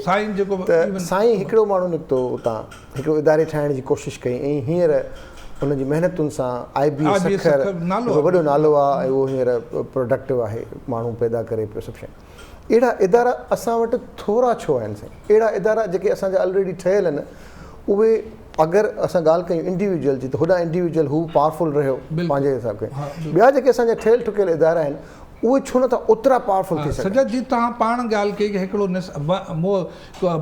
S2: त साईं हिकिड़ो माण्हू निकितो उतां, हिकिड़ो इदारे ठाहिण जी कोशिशि कई ऐं हींअर उनजी महिनतुनि सां IBS वॾो नालो आहे ऐं उहो हींअर प्रोडक्टिव आहे, माण्हू पैदा करे पियो सभु शइ। अहिड़ा इदारा असां वटि थोरा छो आहिनि साईं? अहिड़ा इदारा जेके असांजा ऑलरेडी ठहियल आहिनि उहे अगरि असां ॻाल्हि कयूं इंडिविजुअल जी त होॾा इंडिविजुअल हू पावरफुल रहियो पंहिंजे हिसाब खे, ॿिया जेके असांजा ठहियल ठुकियल इदारा आहिनि उहे छो नथा ओतिरा पावरफुल थी सघनि?
S3: सॼा जी तव्हां पाण ॻाल्हि कई कि हिकिड़ो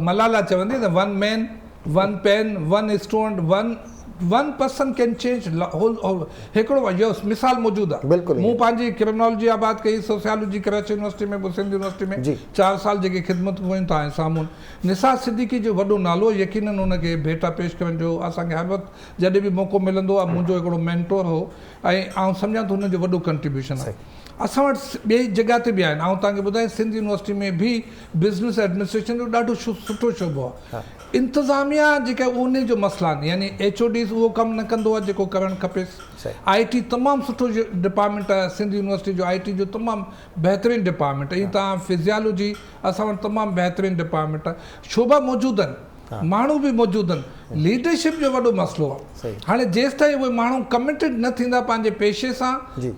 S3: मलाला चवंदी न, 1 man 1 pen 1 student 1 1% can change whole. हिकिड़ो इहो मिसाल मौजूदु आहे।
S2: बिल्कुलु
S3: मूं पंहिंजी क्रिमिनोलॉजी आबाद कई, सोशियोलॉजी कराची यूनिवर्सिटी में, सिंध यूनिवर्सिटी में 4 साल जेके ख़िदमत कयूं तव्हांजे साम्हूं। निसार सिद्दीकी जो वॾो नालो, यकीनन हुनखे भेटा पेश करण जो असांखे हर वक़्तु जॾहिं बि मौक़ो मिलंदो आहे, मुंहिंजो हिकिड़ो मेंटोर हो ऐं आउं सम्झां थो हुनजो वॾो कंट्रीब्यूशन आहे। असां वटि ॿिए जॻह ते बि आहिनि। ऐं तव्हांखे ॿुधायां सिंध यूनिवर्सिटी में बि बिज़नेस एडमिनिस्ट्रेशन जो ॾाढो सुठो शोबो आहे। इंतिज़ामिया जेका उन जो मसइला आहिनि, यानी HODs उहो कमु न कंदो आहे जेको करणु खपेसि। IT तमामु सुठो डिपार्टमेंट आहे सिंध यूनिवर्सिटी जो। IT जो तमामु बहितरीनु डिपार्टमेंट आहे। ईअं तव्हां फिज़ियोलॉजी असां वटि तमामु बहितरीनु डिपार्टमेंट आहे। शोभा मौजूदु आहिनि, माण्हू बि मौजूदु आहिनि। लीडरशिप जो वॾो मसइलो आहे। हाणे जेसि ताईं उहे माण्हू कमिटेड न थींदा पंहिंजे पेशे सां,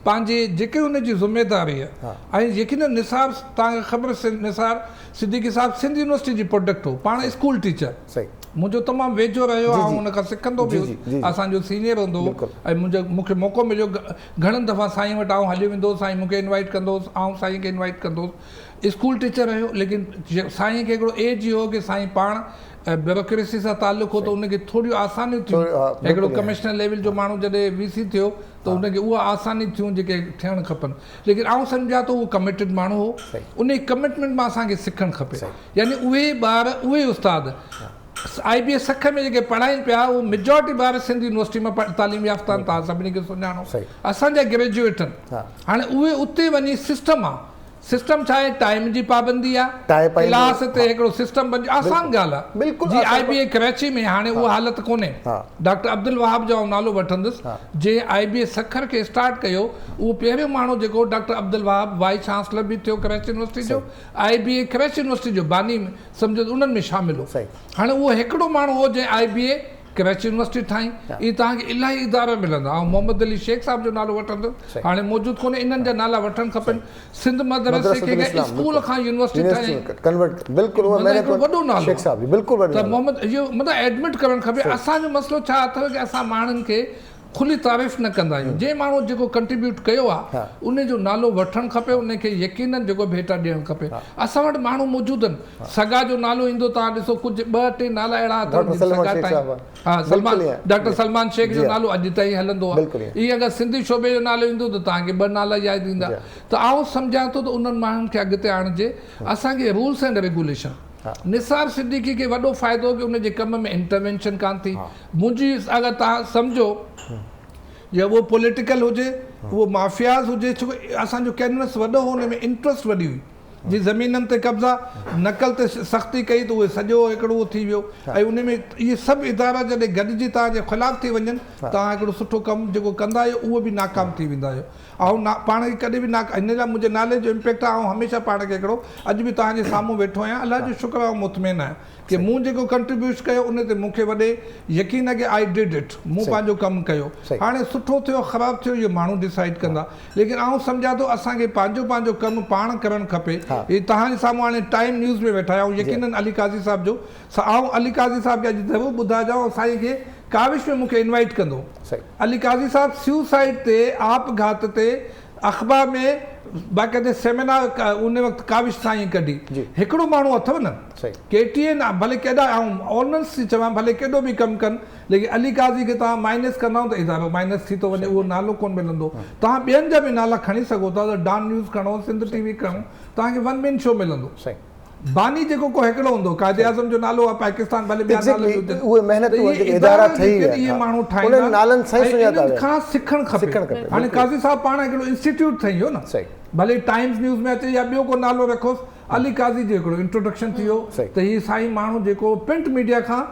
S3: पंहिंजे जेके हुनजी ज़िमेदारी आहे। ऐं यकीनन निसार, तव्हांखे ख़बर, निसार सिद्दीकी साहिबु सिंध यूनिवर्सिटी जी प्रोडक्ट हो, पाण स्कूल टीचर, मुंहिंजो तमामु वेझो रहियो आहे, हुन खां सिखंदो बि हो, असांजो सीनियर हूंदो हो। ऐं मूंखे मौक़ो मिलियो घणनि दफ़ा साईं वटि आउं हली वेंदो, साईं मूंखे इनवाइट कंदो, आउं साईं खे इनवाइट कंदो। स्कूल टीचर रहियो, लेकिन साईं खे हिकिड़ो एज इहो हो कि साईं पाण ब्यूरोक्रेसी सां तालुक़ु हो त उनखे थोरियूं आसानियूं थियूं। हिकिड़ो कमिश्नर लेवल जो माण्हू जॾहिं VC थियो त उनखे उहा आसानी थियूं जेके थियणु खपनि। लेकिन आउं सम्झां थो उहो कमिटेड माण्हू हो, उन कमिटमेंट मां असांखे सिखणु खपे। यानी उहे ॿार, उहे उस्ताद IBA सख में जेके पढ़ाइनि पिया, उहो मेजॉरिटी ॿार सिंध यूनिवर्सिटी में तालीम याफ़्ता आहिनि। तव्हां सभिनी खे सुञाणो, असांजा ग्रेजुएट आहिनि। हाणे उहे उते वञी सिस्टम आहे, सिस्टम छा आहे, टाइम जी पाबंदी आहे, क्लास ते हिकिड़ो सिस्टम बि आसान ॻाल्हि आहे। बिल्कुलु जी IBA कराची में हाणे उहा हालत कोन्हे। डॉक्टर अब्दुल वहाब जो नालो वठंदुसि, जे IBA सखर खे स्टार्ट कयो, उहो पहिरियों माण्हू जेको doctor Abdul Wahab wise chancellor बि थियो कराची यूनिवर्सिटी जो, IBA कराची यूनिवर्सिटी जो बानी सम्झो उन्हनि में शामिल हो। हाणे उहो हिकिड़ो माण्हू हो जंहिं IBA कराची यूनिवर्सिटी ठाही। इहे तव्हांखे इलाही इदारा मिलंदा। ऐं मोहम्मद अली शेख साहिब जो नालो वठंदुसि, हाणे मौजूदु कोन्हे, इन्हनि जा नाला वठणु खपनि। सिंध मदरसे खे स्कूल खां यूनिवर्सिटी ठाही, वॾो नालो त मोहम्मद, इहो मतिलबु एडमिट करणु खपे। असांजो मसइलो छा अथव कि असां माण्हुनि खे खुली तारीफ़ न कंदा आहियूं। जे माण्हू जेको कंट्रीब्यूट कयो आहे उन जो नालो वठणु खपे, उनखे यकीनन जेको भेटा ॾियणु खपे। असां वटि माण्हू मौजूदु आहिनि, सगा जो नालो ईंदो, तव्हां ॾिसो कुझु 2-3 नाला अहिड़ा अथव। सलमान, डॉक्टर सलमान शेख जो नालो अॼु ताईं हलंदो आहे। इहे अगरि सिंधी शोबे जो नालो ईंदो त तव्हांखे 2 नाला यादि ईंदा। त आउं सम्झां थो त उन्हनि माण्हुनि खे अॻिते आणिजे। असांखे rules and regulation, Nisar Siddiqui खे वॾो फ़ाइदो कि उनजे कम में इंटरवेंशन कान थी। मुंहिंजी अगरि तव्हां सम्झो या उहो पॉलिटिकल हुजे, उहो माफ़ियाज़ हुजे, छो असांजो कैनवस वॾो हो, हुन में इंट्रस्ट वॾी हुई। जी ज़मीननि ते कब्ज़ा, नकल ते सख़्ती कई त उहे सॼो हिकिड़ो थी वियो। ऐं उन में इहे सभु इदारा जॾहिं गॾिजी तव्हांजे ख़िलाफ़ु थी वञनि, तव्हां हिकिड़ो सुठो कमु जेको कंदा आहियो उहो बि नाकाम थी वेंदा आहियो। ऐं पाण खे कॾहिं बि हिन लाइ मुंहिंजे नाले जो इम्पैक्ट आहे। ऐं हमेशह पाण खे हिकिड़ो, अॼु बि तव्हांजे साम्हूं वेठो आहियां, अलाह जो शुक्र आहे, मुतमिन आहियां कि मूं जेको कंट्रीब्यूट कयो उन ते मूंखे वॾे यकीन आहे कि आई डिड इट, मूं पंहिंजो कमु कयो। हाणे सुठो थियो ख़राबु थियो इहो माण्हू डिसाइड कंदा, लेकिन आउं सम्झां थो असांखे पंहिंजो कमु पाण करणु खपे। हीअ तव्हांजे साम्हूं हाणे टाइम न्यूज़ में वेठा आहियूं, यकीनन अली काज़ी साहिब जो, आउं अली काज़ी साहिब खे अॼु ज़रूरु ॿुधाइजांव, साईं खे काविश में मूंखे इनवाइट कंदो। अली काज़ी साहिब सुसाइड ते, आपघात ते अख़बार में बाक़ाइदे सेमिनार उन वक़्तु काविश साईं कढी। हिकिड़ो माण्हू अथव न, KTN भले केॾा, ऐं ऑनर्स थी चवां, भले केॾो बि कमु कनि, लेकिन अली काज़ी खे तव्हां माइनस कंदा त इदारो माइनस थी थो वञे, उहो नालो कोन मिलंदो। तव्हां ॿियनि जा बि नाला खणी सघो था, डॉन न्यूज़ खणो, सिंध TV खणो, तव्हांखे 1 मैन शो मिलंदो। बानी जेको को हिकिड़ो हूंदो, कायदे आज़म जो नालो आहे पाकिस्तान, भले
S2: उहे मेहनत इदारा ठही
S3: इहे माण्हू ठाहींदा, खां सिखणु खपे। हाणे काज़ी साहिब पाण हिकिड़ो इंस्टीट्यूट ठही वियो न, भले टाइम्स न्यूज़ में अचे या ॿियो को नालो रखोसि, अली काज़ी जो हिकिड़ो इंट्रोडक्शन थी वियो त हीअ साईं माण्हू जेको प्रिंट मीडिया खां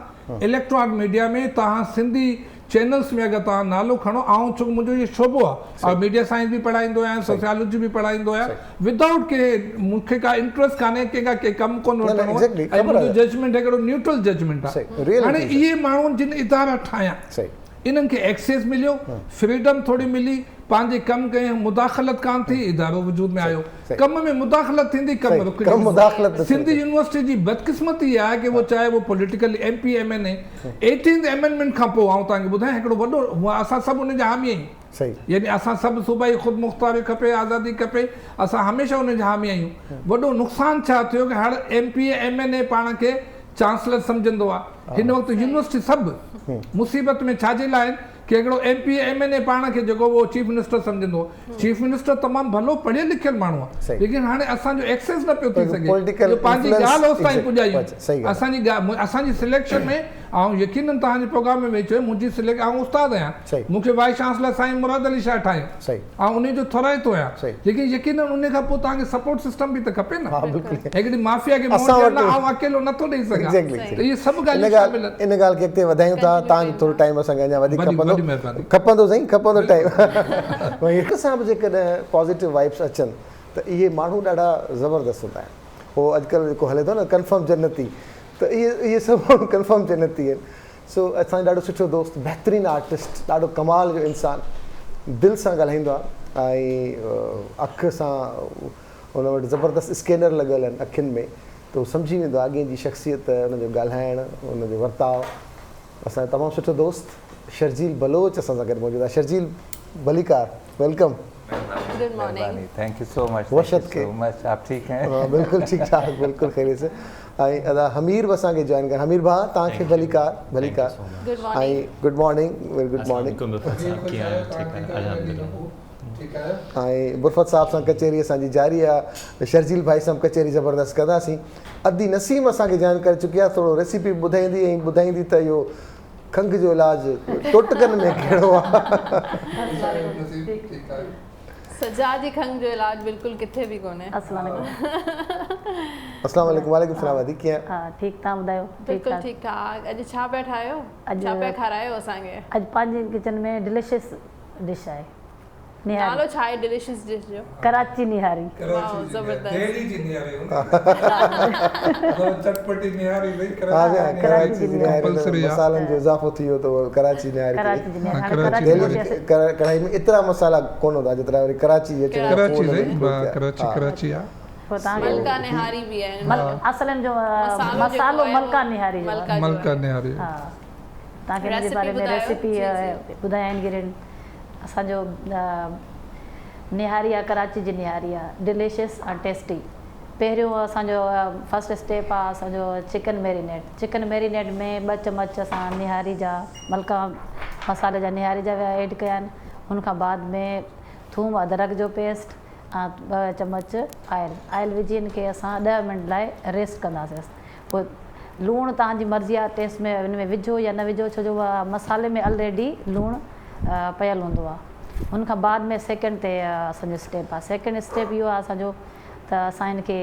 S3: इलेक्ट्रॉनिक मीडिया में, तव्हां सिंधी चैनल्स में अगरि तव्हां नालो खणो, ऐं छो मुंहिंजो इहो शोबो आहे, और मीडिया साइंस बि पढ़ाईंदो आहियां, सोशियोलॉजी बि पढ़ाईंदो आहियां, विदाउट के मूंखे का इंट्रस्ट कान्हे कंहिंखां के कमु कोन वठणो आहे, ऐं मुंहिंजो जजमेंट हिकिड़ो न्यूट्रल जजमेंट आहे। हाणे इहे माण्हू जिन इदारा ठाहिया, इन्हनि खे एक्सेस मिलियो, फ्रीडम थोरी मिली, पंहिंजे कमु कयूं, मुदाख़लत कान थी, इदारो वजूद में आयो। कम में मुदाख़लत थींदी, कमु रुकिजी। सिंधी यूनिवर्सिटी जी बदकिस्मती आहे कि वो चाहे वो political MP MNA 18th amendment खां पोइ, आउं तव्हांखे ॿुधायां, हिकिड़ो वॾो, असां सभु उन जा हामी आहियूं, यानी असां सभु सूबाई ख़ुदि मुख़्तारी खपे, आज़ादी खपे, असां हमेशह उन जा हामी आहियूं। वॾो नुक़सानु छा थियो कि हर MP MNA पाण खे चांसलर सम्झंदो आहे। हिन वक़्तु यूनिवर्सिटी सभु मुसीबत में छाजे लाइ आहिनि कि हिकिड़ो MP MNA पाण खे जेको उहो चीफ मिनिस्टर सम्झंदो हो। चीफ मिनिस्टर तमामु भलो पढ़ियल लिखियल माण्हू आहे, लेकिन हाणे असांजो एक्सेस न पियो थी सघे, पंहिंजी ॻाल्हि होसि ताईं पुॼायूं। असांजी सिलेक्शन में ऐं यकीनन तव्हांजे प्रोग्राम में चयो मुंहिंजी सिलेक्ट आउं उस्ताद आहियां, मूंखे वाइस चांसलर साईं मुराद अली शाह ठाहियो ऐं उन जो थोराइतो आहियां, लेकिन यकीनन उन खां पोइ तव्हांखे सपोर्ट सिस्टम बि त खपे न। हिकिड़ी माफ़िया खे अकेलो नथो ॾेई सघां, त इहे सभु ॻाल्हियूं शामिल आहिनि।
S2: इन ॻाल्हि खे अॻिते वधायूं था, तव्हांजो थोरो टाइम असांखे अञा वधीक खपंदो साईं, खपंदो टाइम। हिक सां बि जेकॾहिं पॉज़िटिव वाइब्स अचनि त इहे माण्हू ॾाढा ज़बरदस्त हूंदा आहिनि। पोइ अॼुकल्ह जेको हले थो न कन्फर्म जन्नती, त इहे सभु माण्हू कन्फर्म जन्नती आहिनि। सो असांजो ॾाढो सुठो दोस्त, बहितरीनु आर्टिस्ट, ॾाढो कमाल जो इंसानु, दिलि सां ॻाल्हाईंदो आहे ऐं अखि सां हुन वटि ज़बरदस्त स्कैनर लॻल आहिनि अखियुनि में, त उहो सम्झी वेंदो आहे अॻे जी शख़्सियत, हुनजो ॻाल्हाइणु, हुनजो वर्ताव। असांजो तमामु सुठो दोस्त शर्जील बलोच असां सां गॾु मौजूदु आहे। Sharjeel Balikar, welcome.
S5: Good morning, thank you so much. आप ठीक हैं?
S2: बिल्कुल ठीक ठाक, बिल्कुल खैरियत से। ऐं अदा हमीर बि असांखे जॉइन कयो। हमीर भाउ तव्हांखे भलीकार भलीकार ऐं good morning, very good morning. ऐं बुरफ़त साहब सां कचेरी असांजी जारी आहे, शर्जील भाई सां कचेरी ज़बरदस्त कंदासीं। अदी नसीम असांखे जॉइन करे चुकी आहे, थोरो रेसिपी ॿुधाईंदी ऐं ॿुधाईंदी त इहो खंघि जो इलाजु टोटकनि में कहिड़ो आहे।
S1: सजा जी खंघि जो इलाज बिल्कुलु किथे बि कोन्हे।
S2: अस्सलाम वालेकुम। वालेकुम सलाम। अदी कीअं?
S6: हा ठीकु, तव्हां ॿुधायो?
S1: बिल्कुलु ठीकु ठाक। अॼु छा पिया ठाहियो? छा पिया खारायो असांखे?
S6: अॼु पंहिंजे किचन में डिलीशियस डिश आहे।
S1: नालो छा आहे डिलीशियस डिश जो?
S6: कराची निहारी।
S1: वाओ, ज़बरदस्त।
S3: दिल्ली जी निहारी चटपटी निहारी भई
S2: कराची निहारी मसालनि जो इज़ाफ़ो थी वियो त कराची निहारी। कढ़ाई में एतिरा मसाला कोन हूंदा जेतिरा वरी कराची अचे।
S3: कराची आहे।
S1: मलका निहारी भी है।
S6: असलन जो मसालो मलका निहारी जो।
S3: मलका निहारी।
S6: हां, ताके इनके बारे में रेसिपी बुधाया इंग्रेडिएंट असांजो निहारी आहे, कराची जी निहारी आहे, डिलीशियस और टेस्टी। पहिरियों असांजो फर्स्ट स्टेप आहे असांजो चिकन मैरिनेट। चिकन मैरिनेट में 2 चम्मच असां निहारी जा मलका मसाले जा निहारी जा ऐड कया आहिनि। उनखां बाद में थूम अदरक जो पेस्ट ऐं 2 चम्मच आयल विझी इनखे असां 10 मिनट लाइ रेस्ट कंदासीं। पोइ लूणु तव्हांजी मर्ज़ी आहे, टेस्ट में हिन में विझो या न विझो, छो जो मसाले में ऑलरेडी लूणु पयल हूंदो आहे। उनखां बाद में सेकेंड ते असांजो स्टेप आहे। सेकेंड स्टेप इहो आहे असांजो त असां हिनखे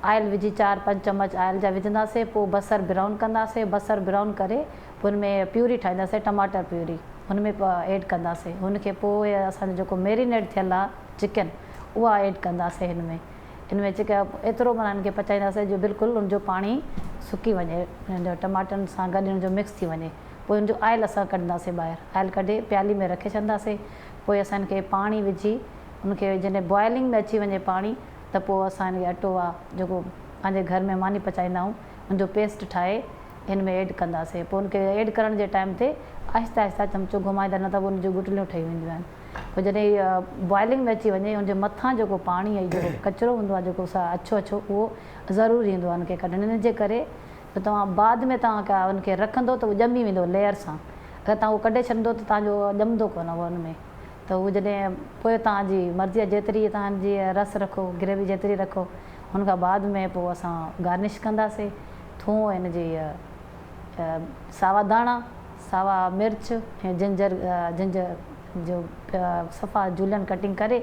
S6: आयल विझी 4-5 चम्मच आयल जा विझंदासीं। पोइ बसर ब्राउन कंदासीं। बसर ब्राउन करे पोइ हुनमें प्यूरी ठाहींदासीं, टमाटर प्यूरी हुनमें ऐड कंदासीं। हुनखे पोइ असांजो जेको मैरिनेट थियल आहे चिकन उहा ऐड कंदासीं हिनमें चिकन एतिरो माना हिनखे पचाईंदासीं जो बिल्कुलु हुनजो पाणी सुकी वञे, हिनजो टमाटनि सां गॾु हिनजो मिक्स थी वञे। पोइ हुनजो आयल असां कढंदासीं ॿाहिरि, आयल कढे प्याली में रखे छॾंदासीं। पोइ असां हिनखे पाणी विझी हुनखे जॾहिं बॉइलिंग में अची वञे पाणी त पोइ असां हिनखे अटो आहे जेको पंहिंजे घर में मानी पचाईंदा आहियूं हुनजो पेस्ट ठाहे हिन में ऐड कंदासीं। पोइ हुनखे ऐड करण जे टाइम ते आहिस्ता आहिस्ता चमचो घुमाईंदा, न त पोइ हुनजूं गुटलियूं ठही वेंदियूं आहिनि। पोइ जॾहिं बॉइलिंग में अची वञे हुनजे मथां जेको पाणी आहे जेको कचिरो हूंदो आहे जेको अछो अछो उहो ज़रूरी ईंदो आहे हुनखे कढणु। हिन जे करे त तव्हां बाद में तव्हां हुनखे रखंदो त उहो ॼमी वेंदो लेयर सां। अगरि तव्हां उहो कढे छॾंदो त तव्हांजो ॼमंदो कोन उहो हुन में। त उहो जॾहिं पोइ तव्हांजी मर्ज़ी आहे जेतिरी तव्हांजी रस रखो, ग्रेवी जेतिरी रखो, हुनखां बाद में पोइ असां गार्निश कंदासीं। थूम हिनजी सावा धाणा, सावा मिर्च ऐं जिंजर जो सफ़ा जूलियन कटिंग करे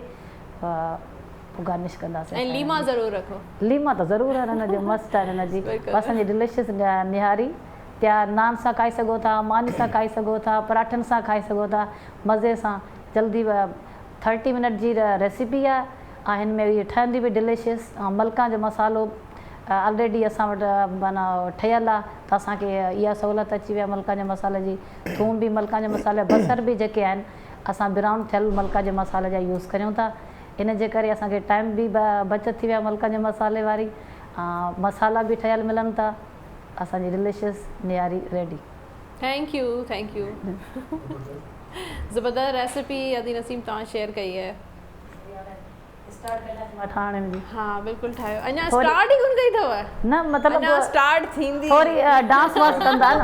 S6: पोइ गार्निश कंदासीं।
S1: ऐं लीमा ज़रूरु रखो।
S6: लीमा त ज़रूरु आहे, हिन जो मस्तु आहे हिन जी। असांजी डिलीशियस निहारी तयारु नान सां खाई सघो था, मानी सां खाई सघो था, पराठनि सां खाई सघो था मज़े सां। जल्दी 30 मिनट जी रेसिपी आहे ऐं हिन में इहा ठहंदी बि डिलीशियस। ऐं मलका जो मसालो ऑलरेडी असां वटि माना ठहियलु आहे, त असांखे इहा सहूलियत अची वई आहे मलका जे मसाले जी। थूम बि मलका जे मसाले, बसर बि जेके आहिनि असां ब्राउन थियल मलका जे मसाले जा यूज़ करियूं था। इन जे करे असांखे टाइम बि बचति थी विया मलका जे मसाले वारी, मसाला बि ठहियल मिलनि था। असांजी डिलीशियस निहारी रेडी।
S1: थैंक यू ज़बरदस्त रेसिपी अदी नसीम तव्हां शेयर कई है।
S6: स्टार्ट करण ठाणे जी
S1: हाँ बिल्कुल ठाहियो अञा
S6: थोरी-
S1: स्टार्ट ही कोन कई अथव
S6: न मतलब
S1: अञा स्टार्ट थींदी
S6: थोरी डांस वांस कंदा न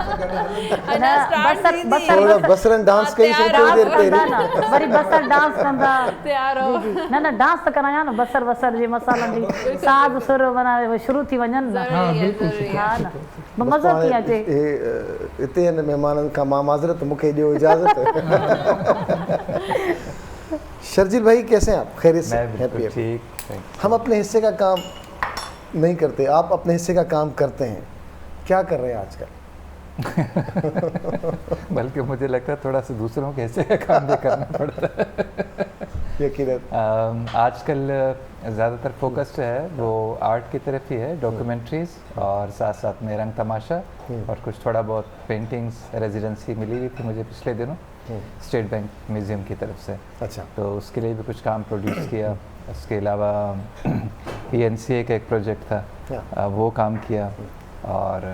S1: अञा स्टार्ट
S6: बसर
S1: थींदी
S6: बसर
S2: थोड़ा बसरन डांस कई से थोड़ी देर
S6: कंदा
S2: पहिरीं
S6: न वरी बसर डांस कंदा
S1: तैयार हो
S6: जी जी न डांस त कराया न बसर बसर जी मसालनि जी साग सुर माना शुरू थी वञनि न
S1: ज़रूरी है, ज़रूरी है।
S6: हा न मज़ो कीअं अचे
S2: हिते हिन महिमाननि खां मां माज़रत मूंखे ॾियो इजाज़त शर्जील भाई कैसे हैं आप? खैरियत से?
S5: मैं बिल्कुल
S2: हैप्पी हैं?
S5: ठीक, thank you.
S2: हम अपने हिस्से का काम नहीं करते, आप अपने हिस्से का काम करते हैं, क्या कर रहे हैं आजकल?
S5: बल्कि मुझे लगता है थोड़ा सा दूसरों के हिस्से का काम भी करना पड़ता है।
S2: यकीनन
S5: आजकल ज़्यादातर फोकस जो है वो आर्ट की तरफ ही है, डॉक्यूमेंट्रीज और साथ साथ में रंग तमाशा और कुछ थोड़ा बहुत पेंटिंग्स। रेजिडेंसी मिली हुई थी मुझे पिछले दिनों स्टेट बैंक म्यूज़ियम की तरफ से,
S2: अच्छा
S5: तो उसके लिए भी कुछ काम प्रोड्यूस किया। उसके अलावा PNCA का एक प्रोजेक्ट था, वो काम किया। और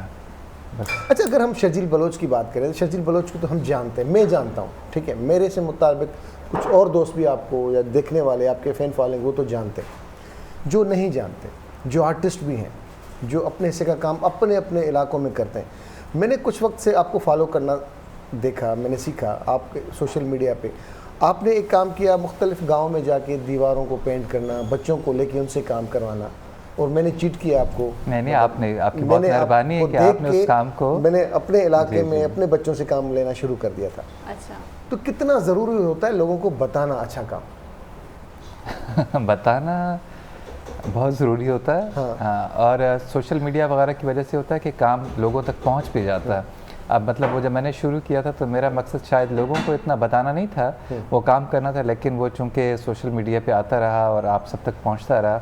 S5: बस
S2: अच्छा, अगर हम शर्जील बलोच की बात करें, शर्जील बलोच को तो हम जानते हैं, मैं जानता हूँ, ठीक है, मेरे से मुताबिक कुछ और दोस्त भी आपको या देखने वाले आपके फैन फॉलोइंग वो तो जानते हैं। जो नहीं जानते, जो आर्टिस्ट भी हैं, जो अपने हिस्से का काम अपने अपने इलाकों में करते हैं, मैंने कुछ वक्त से आपको फॉलो करना देखा, मैंने सीखा आपके सोशल मीडिया पे आपने एक काम किया, मुख्तलिफ गाँव में जाके दीवारों को पेंट करना, बच्चों को लेके उनसे काम करवाना, और मैंने चीट किया आपको।
S5: नहीं, आपने आपकी बहुत मेहरबानी है कि आपने उस काम को,
S2: मैंने अपने इलाके में अपने बच्चों से काम लेना शुरू कर दिया था।
S1: अच्छा,
S2: तो कितना ज़रूरी होता है लोगों को बताना अच्छा काम?
S5: बताना बहुत ज़रूरी होता है। हाँ, और सोशल मीडिया वगैरह की वजह से होता है कि काम लोगों तक पहुंच भी जाता है। अब मतलब वो जब मैंने शुरू किया था तो मेरा मकसद शायद लोगों को इतना बताना नहीं था, वो काम करना था, लेकिन वो चूँकि सोशल मीडिया पे आता रहा और आप सब तक पहुंचता रहा,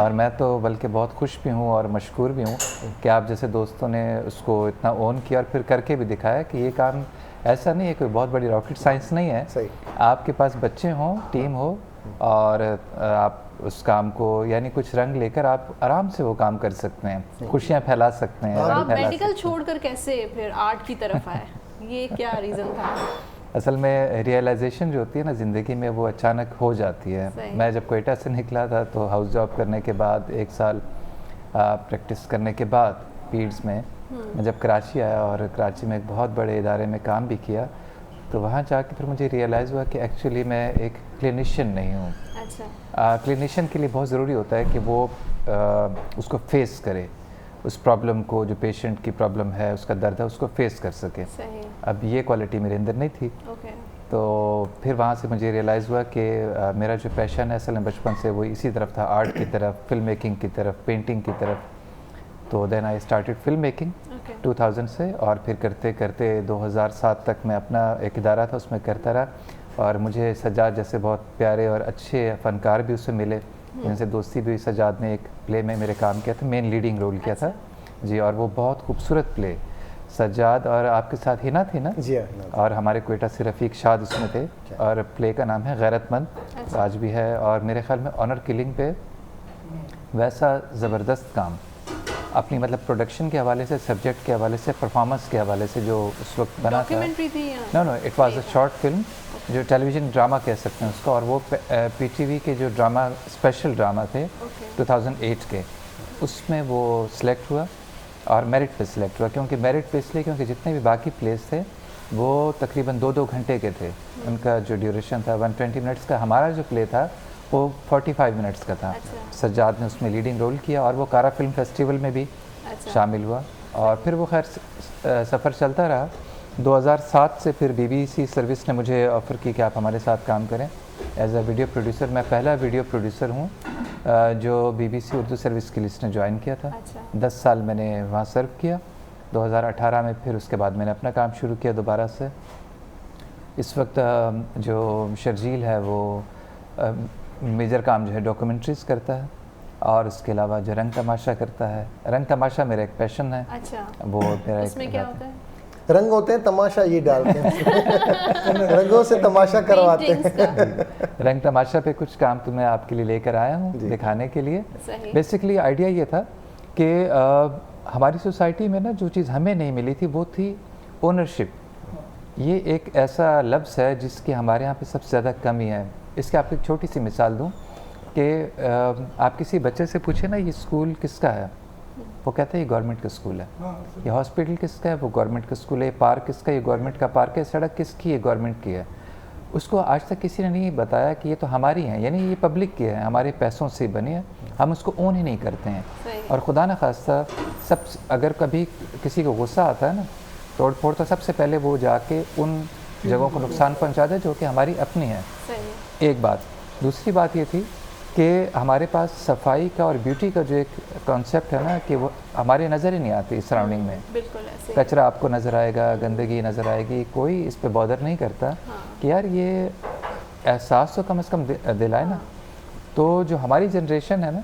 S5: और मैं तो बल्कि बहुत खुश भी हूँ और मशकूर भी हूँ कि आप जैसे दोस्तों ने उसको इतना ओन किया और फिर करके भी दिखाया कि ये काम ऐसा नहीं है, कोई बहुत बड़ी रॉकेट साइंस नहीं है।
S2: सही।
S5: आपके पास बच्चे हों, टीम हो, और आप उस काम को यानी कुछ रंग लेकर आप आराम से वो काम कर सकते हैं, खुशियाँ फैला सकते हैं।
S1: आप
S5: फैला
S1: मेडिकल
S5: सकते हैं।
S1: छोड़कर कैसे फिर आर्ट की तरफ आए? ये क्या रीज़न था?
S5: असल में रियलाइजेशन जो होती है ना ज़िंदगी में, वो अचानक हो जाती है।
S1: सही।
S5: मैं जब कोयटा से निकला था तो हाउस जॉब करने के बाद 1 साल प्रैक्टिस करने के बाद पीड्स में मैं जब कराची आया और कराची में एक बहुत बड़े इदारे में काम भी किया, तो वहाँ जाके फिर मुझे रियलाइज़ हुआ कि एक्चुअली मैं एक क्लिनिशियन नहीं हूँ।
S1: अच्छा,
S5: क्लिनिशियन के लिए बहुत ज़रूरी होता है कि वो उसको फेस करे, उस प्रॉब्लम को, जो पेशेंट की प्रॉब्लम है, उसका दर्द है, उसको फेस कर सके।
S1: सही,
S5: अब ये क्वालिटी मेरे अंदर नहीं थी।
S1: ओके,
S5: तो फिर वहाँ से मुझे रियलाइज़ हुआ कि मेरा जो पैशन है असल में बचपन से वो इसी तरफ था, आर्ट की तरफ, फिल्म मेकिंग की तरफ, पेंटिंग की तरफ। तो then I started film making 2000 से, और फिर करते करते 2007 तक मैं अपना एक इदारा था उसमें करता रहा, और मुझे सज्जाद जैसे बहुत प्यारे और अच्छे फ़नकार भी उससे मिले, जिनसे दोस्ती भी हुई। सज्जाद ने एक प्ले में मेरे काम किया था, मेन लीडिंग रोल किया था जी, और वो बहुत खूबसूरत प्ले। सज्जाद और आपके साथ हिना थी ना
S2: जी,
S5: और हमारे कोयटा से रफ़ीक शाद उसमें थे, और प्ले का नाम है गैरतमंद, आज भी है। और मेरे ख्याल में ऑनर किलिंग पे वैसा ज़बरदस्त काम अपनी मतलब प्रोडक्शन के हवाले से, सब्जेक्ट के हवाले से, परफॉर्मेंस के हवाले से जो उस वक्त बना था।
S1: डॉक्यूमेंट्री थी या?
S5: No, it was a short film, जो टेलीविज़न ड्रामा कह सकते हैं उसको, और वो PTV के जो ड्रामा, स्पेशल ड्रामा थे 2008 के, उसमें वो सिलेक्ट हुआ और मेरिट पे सिलेक्ट हुआ। क्योंकि मेरिट पे इसलिए क्योंकि जितने भी बाकी प्लेस थे वो तकरीबन 2-2 घंटे के थे, उनका जो ड्यूरेशन था 120 मिनट्स का। हमारा जो प्ले था वो 45 मिनट्स का था। सज्जाद ने उसमें लीडिंग रोल किया और वो कारा फिल्म फेस्टिवल में भी शामिल हुआ, और फिर वो खैर सफ़र चलता रहा। 2007 से फिर BBC सर्विस ने मुझे ऑफ़र की कि आप हमारे साथ काम करें एज अ वीडियो प्रोड्यूसर। मैं पहला वीडियो प्रोड्यूसर हूँ जो BBC उर्दू सर्विस की लिस्ट ने ज्वाइन किया था। 10 साल मैंने वहाँ सर्व किया। 2018 में फिर उसके बाद मैंने अपना काम शुरू किया दोबारा से। इस वक्त जो शर्जील है वो मेजर काम जो है डॉक्यूमेंट्रीज़ करता है, और उसके अलावा जो रंग तमाशा करता है। रंग तमाशा मेरा एक पैशन है।
S1: अच्छा,
S5: वो मेरा
S1: इसमें क्या होता है?
S2: रंग होते हैं, तमाशा ये डालते हैं रंगों से तमाशा करवाते हैं।
S5: रंग तमाशा पे कुछ काम तो मैं आपके लिए लेकर आया हूँ दिखाने के लिए। बेसिकली आइडिया ये था कि हमारी सोसाइटी में ना जो चीज़ हमें नहीं मिली थी वो थी ओनरशिप। ये एक ऐसा लफ्ज़ है जिसकी हमारे यहाँ पे सबसे ज़्यादा कमी है। इसके आपको एक छोटी सी मिसाल दूँ कि आप किसी बच्चे से पूछे ना ये स्कूल किसका है, वो कहता है ये गवर्नमेंट का स्कूल है। ये हॉस्पिटल किसका है, वो गवर्नमेंट का स्कूल है। ये पार्क किसका, ये गवर्नमेंट का पार्क है। सड़क किसकी, ये गवर्नमेंट की है। उसको आज तक किसी ने नहीं बताया कि ये तो हमारी है, यानी ये पब्लिक की है, हमारे पैसों से बनी है, हम उसको ओन ही नहीं करते हैं। और खुदा न खास्ता सब अगर कभी किसी को गुस्सा आता है ना तोड़ फोड़, तो सबसे पहले वो जाके उन जगहों को नुकसान पहुंचा दे जो कि हमारी अपनी है। एक बात। दूसरी बात ये थी कि हमारे पास सफाई का और ब्यूटी का जो एक कॉन्सेप्ट है ना कि वो हमारे नज़र ही नहीं आती सराउंडिंग में। कचरा आपको नज़र आएगा, गंदगी नज़र आएगी, कोई इस पे बॉदर नहीं करता कि यार ये एहसास तो कम से कम दिलाए ना। तो जो हमारी जनरेशन है ना,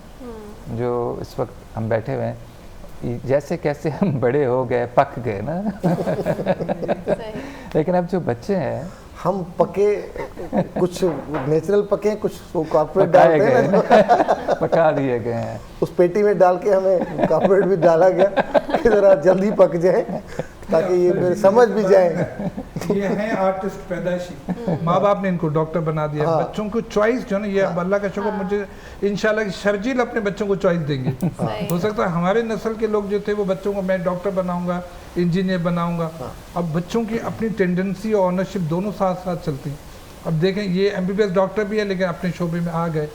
S5: जो इस वक्त हम बैठे हुए हैं, जैसे कैसे हम बड़े हो गए, पक गए ना लेकिन अब जो बच्चे हैं
S2: हम पके, कुछ नेचुरल पके हैं, कुछ कॉर्पोरेट डालते हैं ना
S5: पका दिए गए हैं।
S2: उस पेटी में डाल के हमें कॉर्पोरेट भी डाला गया कि जरा जल्दी पक जाए ताकि ये फिर समझ भी जाए।
S3: ये हैं आर्टिस्ट पैदाइशी, माँ बाप ने इनको डॉक्टर बना दिया। बच्चों को चॉइस जो ना, ये अल्लाह का शुक्र, मुझे इंशाल्लाह शर्जील अपने बच्चों को चॉइस देंगे। हो सकता है हमारे नस्ल के लोग जो थे वो बच्चों को मैं डॉक्टर बनाऊंगा, इंजीनियर बनाऊंगा। अब बच्चों की अपनी टेंडेंसी और ऑनरशिप दोनों साथ साथ चलती हैं। अब देखें ये MBBS डॉक्टर भी है लेकिन अपने शोबे में आ गए।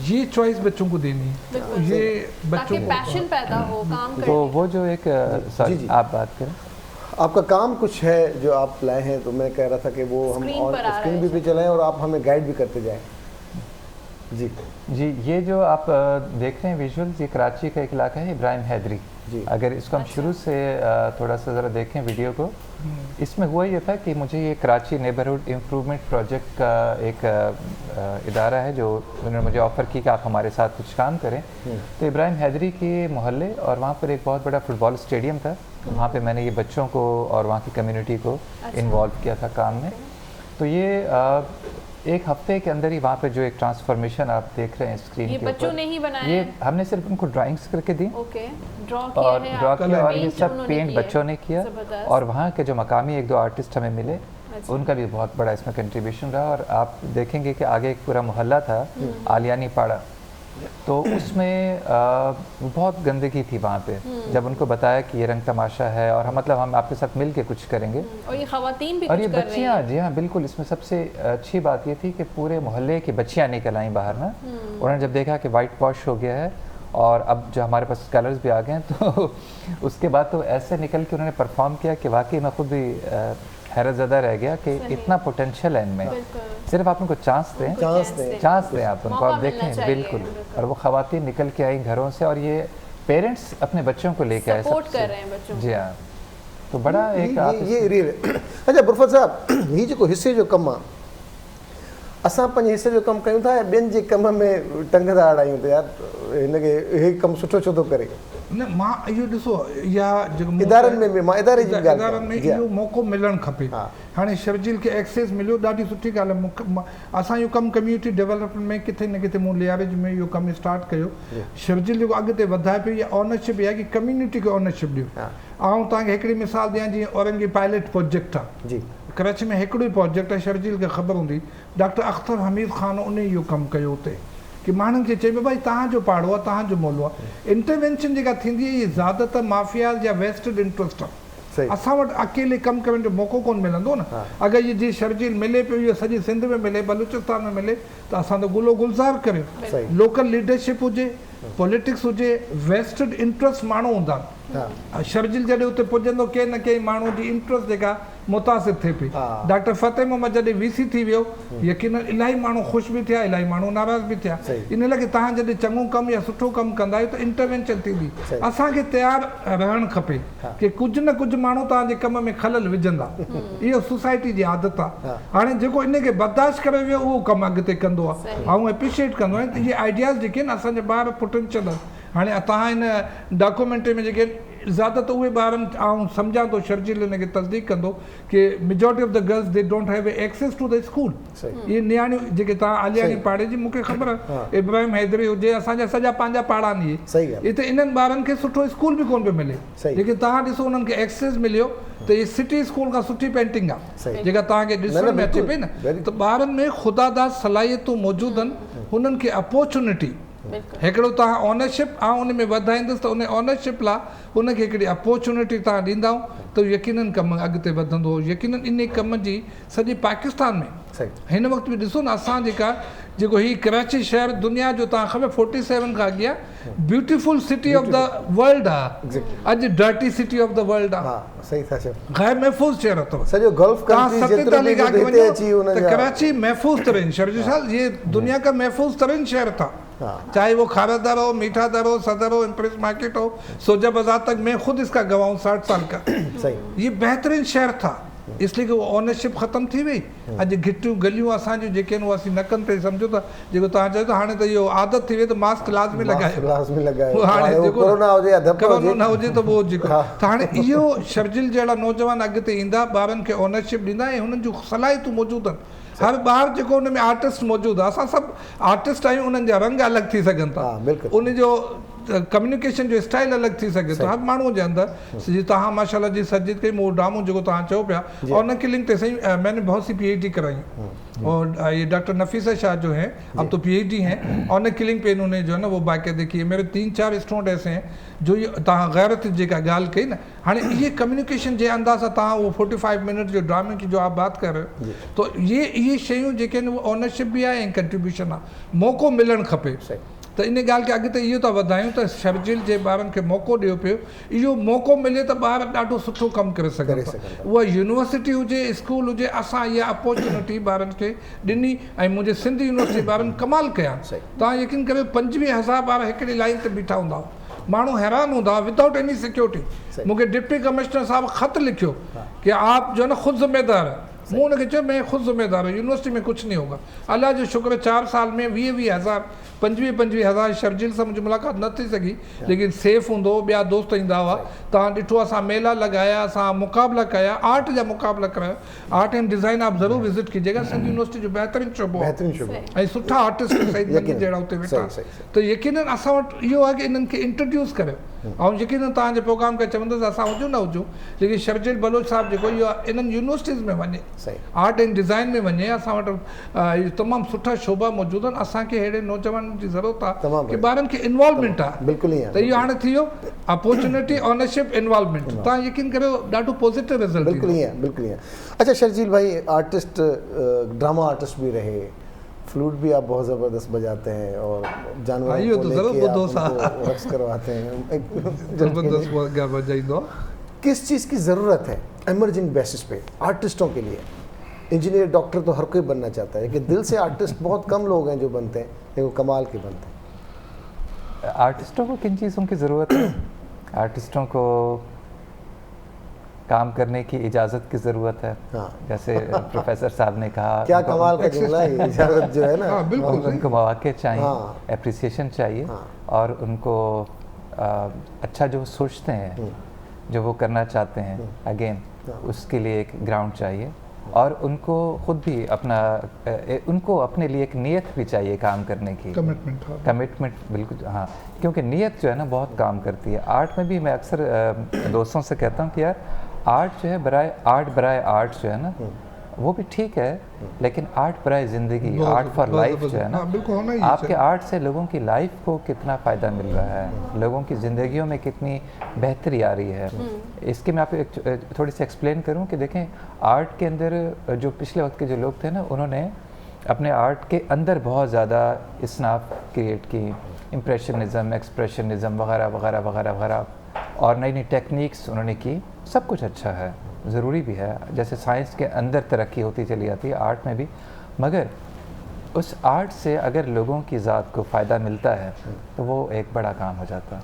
S3: ये चॉइस बच्चों को देनी है, ये बच्चों को
S1: पैशन पैदा हो काम करने।
S5: तो वो जो एक सॉरी आप बात करें,
S2: आपका काम कुछ है जो आप लाए हैं, तो मैं कह रहा था कि वो हम स्क्रीन भी चलाएं और आप हमें गाइड भी करते जाएं। जी,
S5: ये जो आप देख रहे हैं विजुअल्स, ये कराची का एक इलाका है, इब्राहिम हैदरी। अगर इसको हम शुरू से थोड़ा सा ज़रा देखें वीडियो को, इसमें हुआ ये था कि मुझे ये कराची नेबरहुड इम्प्रूवमेंट प्रोजेक्ट का एक इदारा है जो उन्होंने मुझे ऑफ़र की कि आप हमारे साथ कुछ काम करें। तो इब्राहिम हैदरी के मोहल्ले और वहाँ पर एक बहुत बड़ा फुटबॉल स्टेडियम था, वहाँ पे मैंने ये बच्चों को और वहाँ की कम्युनिटी को इन्वॉल्व किया था काम में। तो ये एक हफ्ते के अंदर ही वहाँ पे जो एक ट्रांसफॉर्मेशन आप देख रहे हैं स्क्रीन के ऊपर,
S1: बच्चों ने ही बनाया,
S5: ये हमने सिर्फ उनको ड्राइंग्स करके दी
S1: ड्रॉ
S5: और ये सब पेंट बच्चों ने किया। और वहाँ के जो मकामी एक दो आर्टिस्ट हमें मिले, उनका भी बहुत बड़ा इसमें कंट्रीब्यूशन रहा। और आप देखेंगे कि आगे एक पूरा मोहल्ला था आलियानी पाड़ा, तो उसमें बहुत गंदगी थी वहाँ पे। जब उनको बताया कि ये रंग तमाशा है और हम आपके साथ मिल के कुछ करेंगे,
S1: और ये खवातीन भी
S5: और ये
S1: कुछ कर रही हैं।
S5: बच्चियाँ, जी हाँ बिल्कुल। इसमें सबसे अच्छी बात ये थी कि पूरे मोहल्ले की बच्चियाँ निकल आई बाहर ना। उन्होंने जब देखा कि वाइट वॉश हो गया है और अब जो हमारे पास कलर्स भी आ गए हैं, तो उसके बाद तो ऐसे निकल के उन्होंने परफॉर्म किया कि वाकई मैं खुद भी हैरत ज़दा रह गया कि इतना पोटेंशियल है इनमें। सिर्फ आप उनको चांस दें आप उनको, आप देखें बिल्कुल। और वो खवातीन निकल के आई घरों से, और ये पेरेंट्स अपने बच्चों को लेके आए,
S1: सपोर्ट कर रहे हैं बच्चों।
S5: जी हाँ, तो बड़ा एक
S2: ये रियल। अच्छा बुरफत साहब, ये जो हिस्से जो कम आहे, असां पंहिंजे हिस्से जो कमु कयूं था या ॿियनि जे कम में टंगदा अड़ायूं त यार हिनखे हे कमु सुठो छो थो करे?
S3: न मां इहो ॾिसो, या
S2: इदारनि में मां इदारे जी
S3: इदारनि में इहो मौक़ो मिलणु खपे। हाणे शर्जील खे एक्सेस मिलियो, ॾाढी सुठी ॻाल्हि आहे। असां इहो कमु कम्यूनिटी डेवलपमेंट में किथे न किथे मूं लियारेज में इहो कमु स्टार्ट कयो। शर्जील जेको अॻिते वधाए पियो, इहा ऑनरशिप इहा कि कम्यूनिटी खे ऑनरशिप ॾियो। ऐं तव्हांखे हिकिड़ी मिसाल ॾियां, जीअं औरंगी पायलट प्रोजेक्ट आहे जी, कराची में हिकिड़ो ई प्रोजेक्ट आहे, शर्जील खे ख़बर हूंदी, डॉक्टर अख्तर हमीद ख़ान उन इहो कमु कयो हुते कि माण्हुनि खे चइबो भाई तव्हांजो पाड़ो आहे, तव्हांजो मोहल्लो आहे। इंटरवेंशन जेका थींदी आहे, इहे ज़्यादातर माफ़ियाज़ या वेस्टेड इंट्रस्ट आहे। असां वटि अकेले कमु करण जो मौक़ो कोन मिलंदो न। अगरि इहे जीअं शर्जील मिले पियो, इहो सॼी सिंध में मिले, बलूचिस्तान में मिले, त असां त गुलो गुलज़ार करियो। लोकल लीडरशिप हुजे, पॉलिटिक्स हुजे, वेस्टेड इंट्रस्ट माण्हू हूंदा। शर्जील जॾहिं उते पुॼंदो, कंहिं न कंहिं माण्हू जी इंट्रस्ट जेका मुतासिर थिए पई। डॉक्टर फतेह मोहम्मद जॾहिं VC थी वियो, यकीन इलाही माण्हू ख़ुशि बि थिया, इलाही माण्हू नाराज़ बि थिया। इन लाइ तव्हां जॾहिं चङो कमु या सुठो कमु कंदा आहियो त इंटरवेंशन थींदी। असांखे तयारु रहणु खपे कि कुझु न कुझु माण्हू तव्हांजे कम में खलल विझंदा। इहो सोसाइटी जी आदत आहे। हाणे जेको इनखे बर्दाश्त करे वियो, उहो कमु अॻिते कंदो आहे ऐं एप्रिशिएट कंदो आहे। इहे आइडियाज़ जेके आहिनि, असांजे ॿार पोटेंशियल आहिनि। हाणे तव्हां हिन डॉक्यूमेंट्री में जेके ज़्यादातर उहे ॿारनि आउं सम्झां थो शर्जील हिनखे तस्दीक कंदो कि majority of the girls they don't have access to the school. इहे नियाणियूं जेके तव्हां आलियानी पाड़े जी मूंखे ख़बर आहे इब्राहिम हैदरी हुजे असांजा सॼा पंहिंजा पाड़ानी हिते इन्हनि ॿारनि खे सुठो स्कूल बि कोन पियो मिले, लेकिन तव्हां ॾिसो उन्हनि खे एक्सेस मिलियो त इहे सिटी स्कूल खां सुठी पेंटिंग आहे जेका तव्हांखे ॾिसण में अचे पई न, त ॿारनि में ख़ुदादाद सलाहियतूं मौजूदु आहिनि, हुननि खे अपॉर्चुनिटी हिकिड़ो तव्हां ऑनरशिप उन में वधाईंदुसि त उन ऑनरशिप लाइ उनखे हिकिड़ी अपॉर्चुनिटी तव्हां ॾींदव त यकीननि कमु अॻिते वधंदो। यकीननि इन कम जी सॼे पाकिस्तान में हिन वक़्तु बि ॾिसो न असां जेको हीउ कराची शहर दुनिया जो तव्हां ख़बर 47 खां अॻियां beautiful city of the world आहे, अॼु dirty city of the world आहे, गैर महफ़ूज़ शहर अथव।
S2: सॼो गल्फ
S3: कराची महफ़ूज़ तरीन शहर, ये दुनिया का महफ़ूज़ तरीन शहर था, चाहे वो खारादार हो, मीठा दर हो, सदर हो, इम्प्रेस मार्केट हो, सोजा बाजार तक, मैं खुद इसका गवाह हूँ 60 साल का। ये बेहतरीन शहर था, इसलिए कि वो ऑनरशिप ख़त्म थी वई। अॼु घिटियूं गलियूं असांजूं जेके आहिनि उहे असीं नकनि ते सम्झो था, जेको तव्हां चयो था हाणे त इहो आदत थी वई त मास्क लाज़मी लॻायो, हाणे जेको कोरोना हुजे त उहो जेको त हाणे इहो शर्जिल जहिड़ा नौजवान अॻिते ईंदा, ॿारनि खे ऑनरशिप ॾींदा ऐं हुननि जूं सलाहियतूं मौजूदु आहिनि। हर ॿार जेको हुन में आर्टिस्ट मौजूदु आहे, असां सभु आर्टिस्ट आहियूं, उन्हनि जा रंग अलॻि थी सघनि था, उनजो कम्युनिकेशन जो स्टाइल अलॻि थी सघे थो हर माण्हूअ जे अंदरि। जीअं तव्हां माशाल्लाह जी सर्जित कई मूं ड्रामो जेको तव्हां चयो पिया, और उन की लिंक ते सही मैंने बहुत सी PhD कराई, और ये डॉक्टर नफीसा शाह जो हैं अब तो PhD हैं, और उन किलिंग पे इन्होंने जो है ना वो बाकायदे की है। मेरे 3-4 स्टूडेंट ऐसे हैं जो ये तव्हां गैरत जेका ॻाल्हि कई न, हाणे ये कम्युनिकेशन जे अंदाज़ सां तव्हां वो 45 मिनट जो ड्रामे की जो आप बात कर रहे हो, तो ये शयूं जेके आहिनि उहो ऑनरशिप बि आहे ऐं कंट्रीब्यूशन आहे, मौक़ो मिलणु खपे। त इन ॻाल्हि खे अॻिते इहो था वधायूं त शर्जिल जे ॿारनि खे मौक़ो ॾियो पियो, इहो मौक़ो मिले त ॿार ॾाढो सुठो कमु करे सघनि था। उहा यूनिवर्सिटी हुजे, स्कूल हुजे, असां इहा अपॉर्चुनिटी ॿारनि खे ॾिनी ऐं मुंहिंजे सिंधी यूनिवर्सिटी ॿारनि कमाल कया। तव्हां यकीन करियो 25,000 ॿार हिकिड़ी लाइन ते बीठा हूंदा हुआ, माण्हू हैरान हूंदा हुआ विदाउट एनी सिक्योरिटी। मूंखे डिप्टी कमिश्नर साहब ख़त लिखियो कि आप जो है ना ख़ुद ज़िम्मेदार है, मूं उनखे चयो मैं ख़ुद ज़िम्मेदार हूँ, यूनिवर्सिटी में कुछ नहीं होगा। अल्लाह जो शुक्र 4 साल में 20,000 25,000 शर्जिल सां मुंहिंजी मुलाक़ात न थी सघी, लेकिन सेफ हूंदो, ॿिया दोस्त ईंदा हुआ। तव्हां ॾिठो असां मेला लॻाया, असां मुक़ाबला कया, आर्ट जा मुक़ाबला कराया। आर्ट एंड डिज़ाइन आप ज़रूरु विज़िट कीजिएगा, सिंधी यूनिवर्सिटी जो बहितरीनु शोबो आहे ऐं सुठा आर्टिस्ट जहिड़ा हुते वेठा, त यकीननि असां वटि इहो आहे कि इन्हनि खे इंट्रोड्यूस करियो। ऐं यकीननि तव्हांजे प्रोग्राम खे चवंदुसि असां हुजूं न हुजूं, लेकिन शर्जिल बलोच साहिबु जेको इहो इन्हनि यूनिवर्सिटीज़ में वञे, आर्ट एंड डिज़ाइन में वञे, असां वटि तमामु सुठा शोभा मौजूदु आहिनि। असांखे अहिड़े नौजवाननि जी ज़रूरत आहे कि ॿारनि खे इन्वॉल्वमेंट आहे, बिल्कुलु त इहो हाणे थी वियो अपॉर्चुनिटी, ऑनरशिप, इन्वॉल्वमेंट। तव्हां यकीन करियो ॾाढो पॉजिटिव रिज़ल्ट।
S2: बिल्कुलु ईअं, बिल्कुलु ईअं। अच्छा शर्जिल भाई, आर्टिस्ट, ड्रामा आर्टिस्ट भी रहे, फ्लूट भी आप बहुत ज़बरदस्त बजाते हैं और जानवरों को रक्स करवाते हैं, किस चीज़ की ज़रूरत है एमर्जिंग बेसिस पे आर्टिस्टों के लिए? इंजीनियर, डॉक्टर तो हर कोई बनना चाहता है, कि दिल से आर्टिस्ट बहुत कम लोग हैं जो बनते हैं, लेकिन वो कमाल के बनते हैं।
S5: आर्टिस्टों को किन चीज़ों की ज़रूरत है? आर्टिस्टों को काम करने की इजाज़त की ज़रूरत है। जैसे प्रोफेसर साहब ने कहा,
S2: क्या कमाल का जुमला है, इजाज़त जो है ना,
S5: बिल्कुल उनको मौके चाहिए, एप्रिसिएशन चाहिए, और उनको अच्छा जो सोचते हैं, जो वो करना चाहते हैं, अगेन उसके लिए एक ग्राउंड चाहिए, और उनको खुद भी अपना उनको अपने लिए एक नियत भी चाहिए काम करने की, कमिटमेंट। बिल्कुल हाँ, क्योंकि नियत जो है ना बहुत काम करती है। आर्ट में भी मैं अक्सर दोस्तों से कहता हूँ कि यार आर्ट जो है बराए आर्ट जो है ना वो भी ठीक है, लेकिन आर्ट बराए ज़िंदगी, आर्ट फॉर लाइफ जो है ना, आपके आर्ट से लोगों की लाइफ को कितना फ़ायदा मिल रहा है, लोगों की ज़िंदगियों में कितनी बेहतरी आ रही है। इसके मैं आपको एक थोड़ी सी एक्सप्लेन करूं कि देखें, आर्ट के अंदर जो पिछले वक्त के जो लोग थे ना, उन्होंने अपने आर्ट के अंदर बहुत ज़्यादा इसनाफ क्रिएट की, इम्प्रेशनिज़म, एक्सप्रेशनिज़म वगैरह वगैरह वगैरह वगैरह, और नई नई टेक्निक्स उन्होंने की। सब कुछ अच्छा है, ज़रूरी भी है, जैसे साइंस के अंदर तरक्की होती चली जाती है, आर्ट में भी। मगर उस आर्ट से अगर लोगों की ज़ात को फ़ायदा मिलता है तो वो एक बड़ा काम हो जाता है।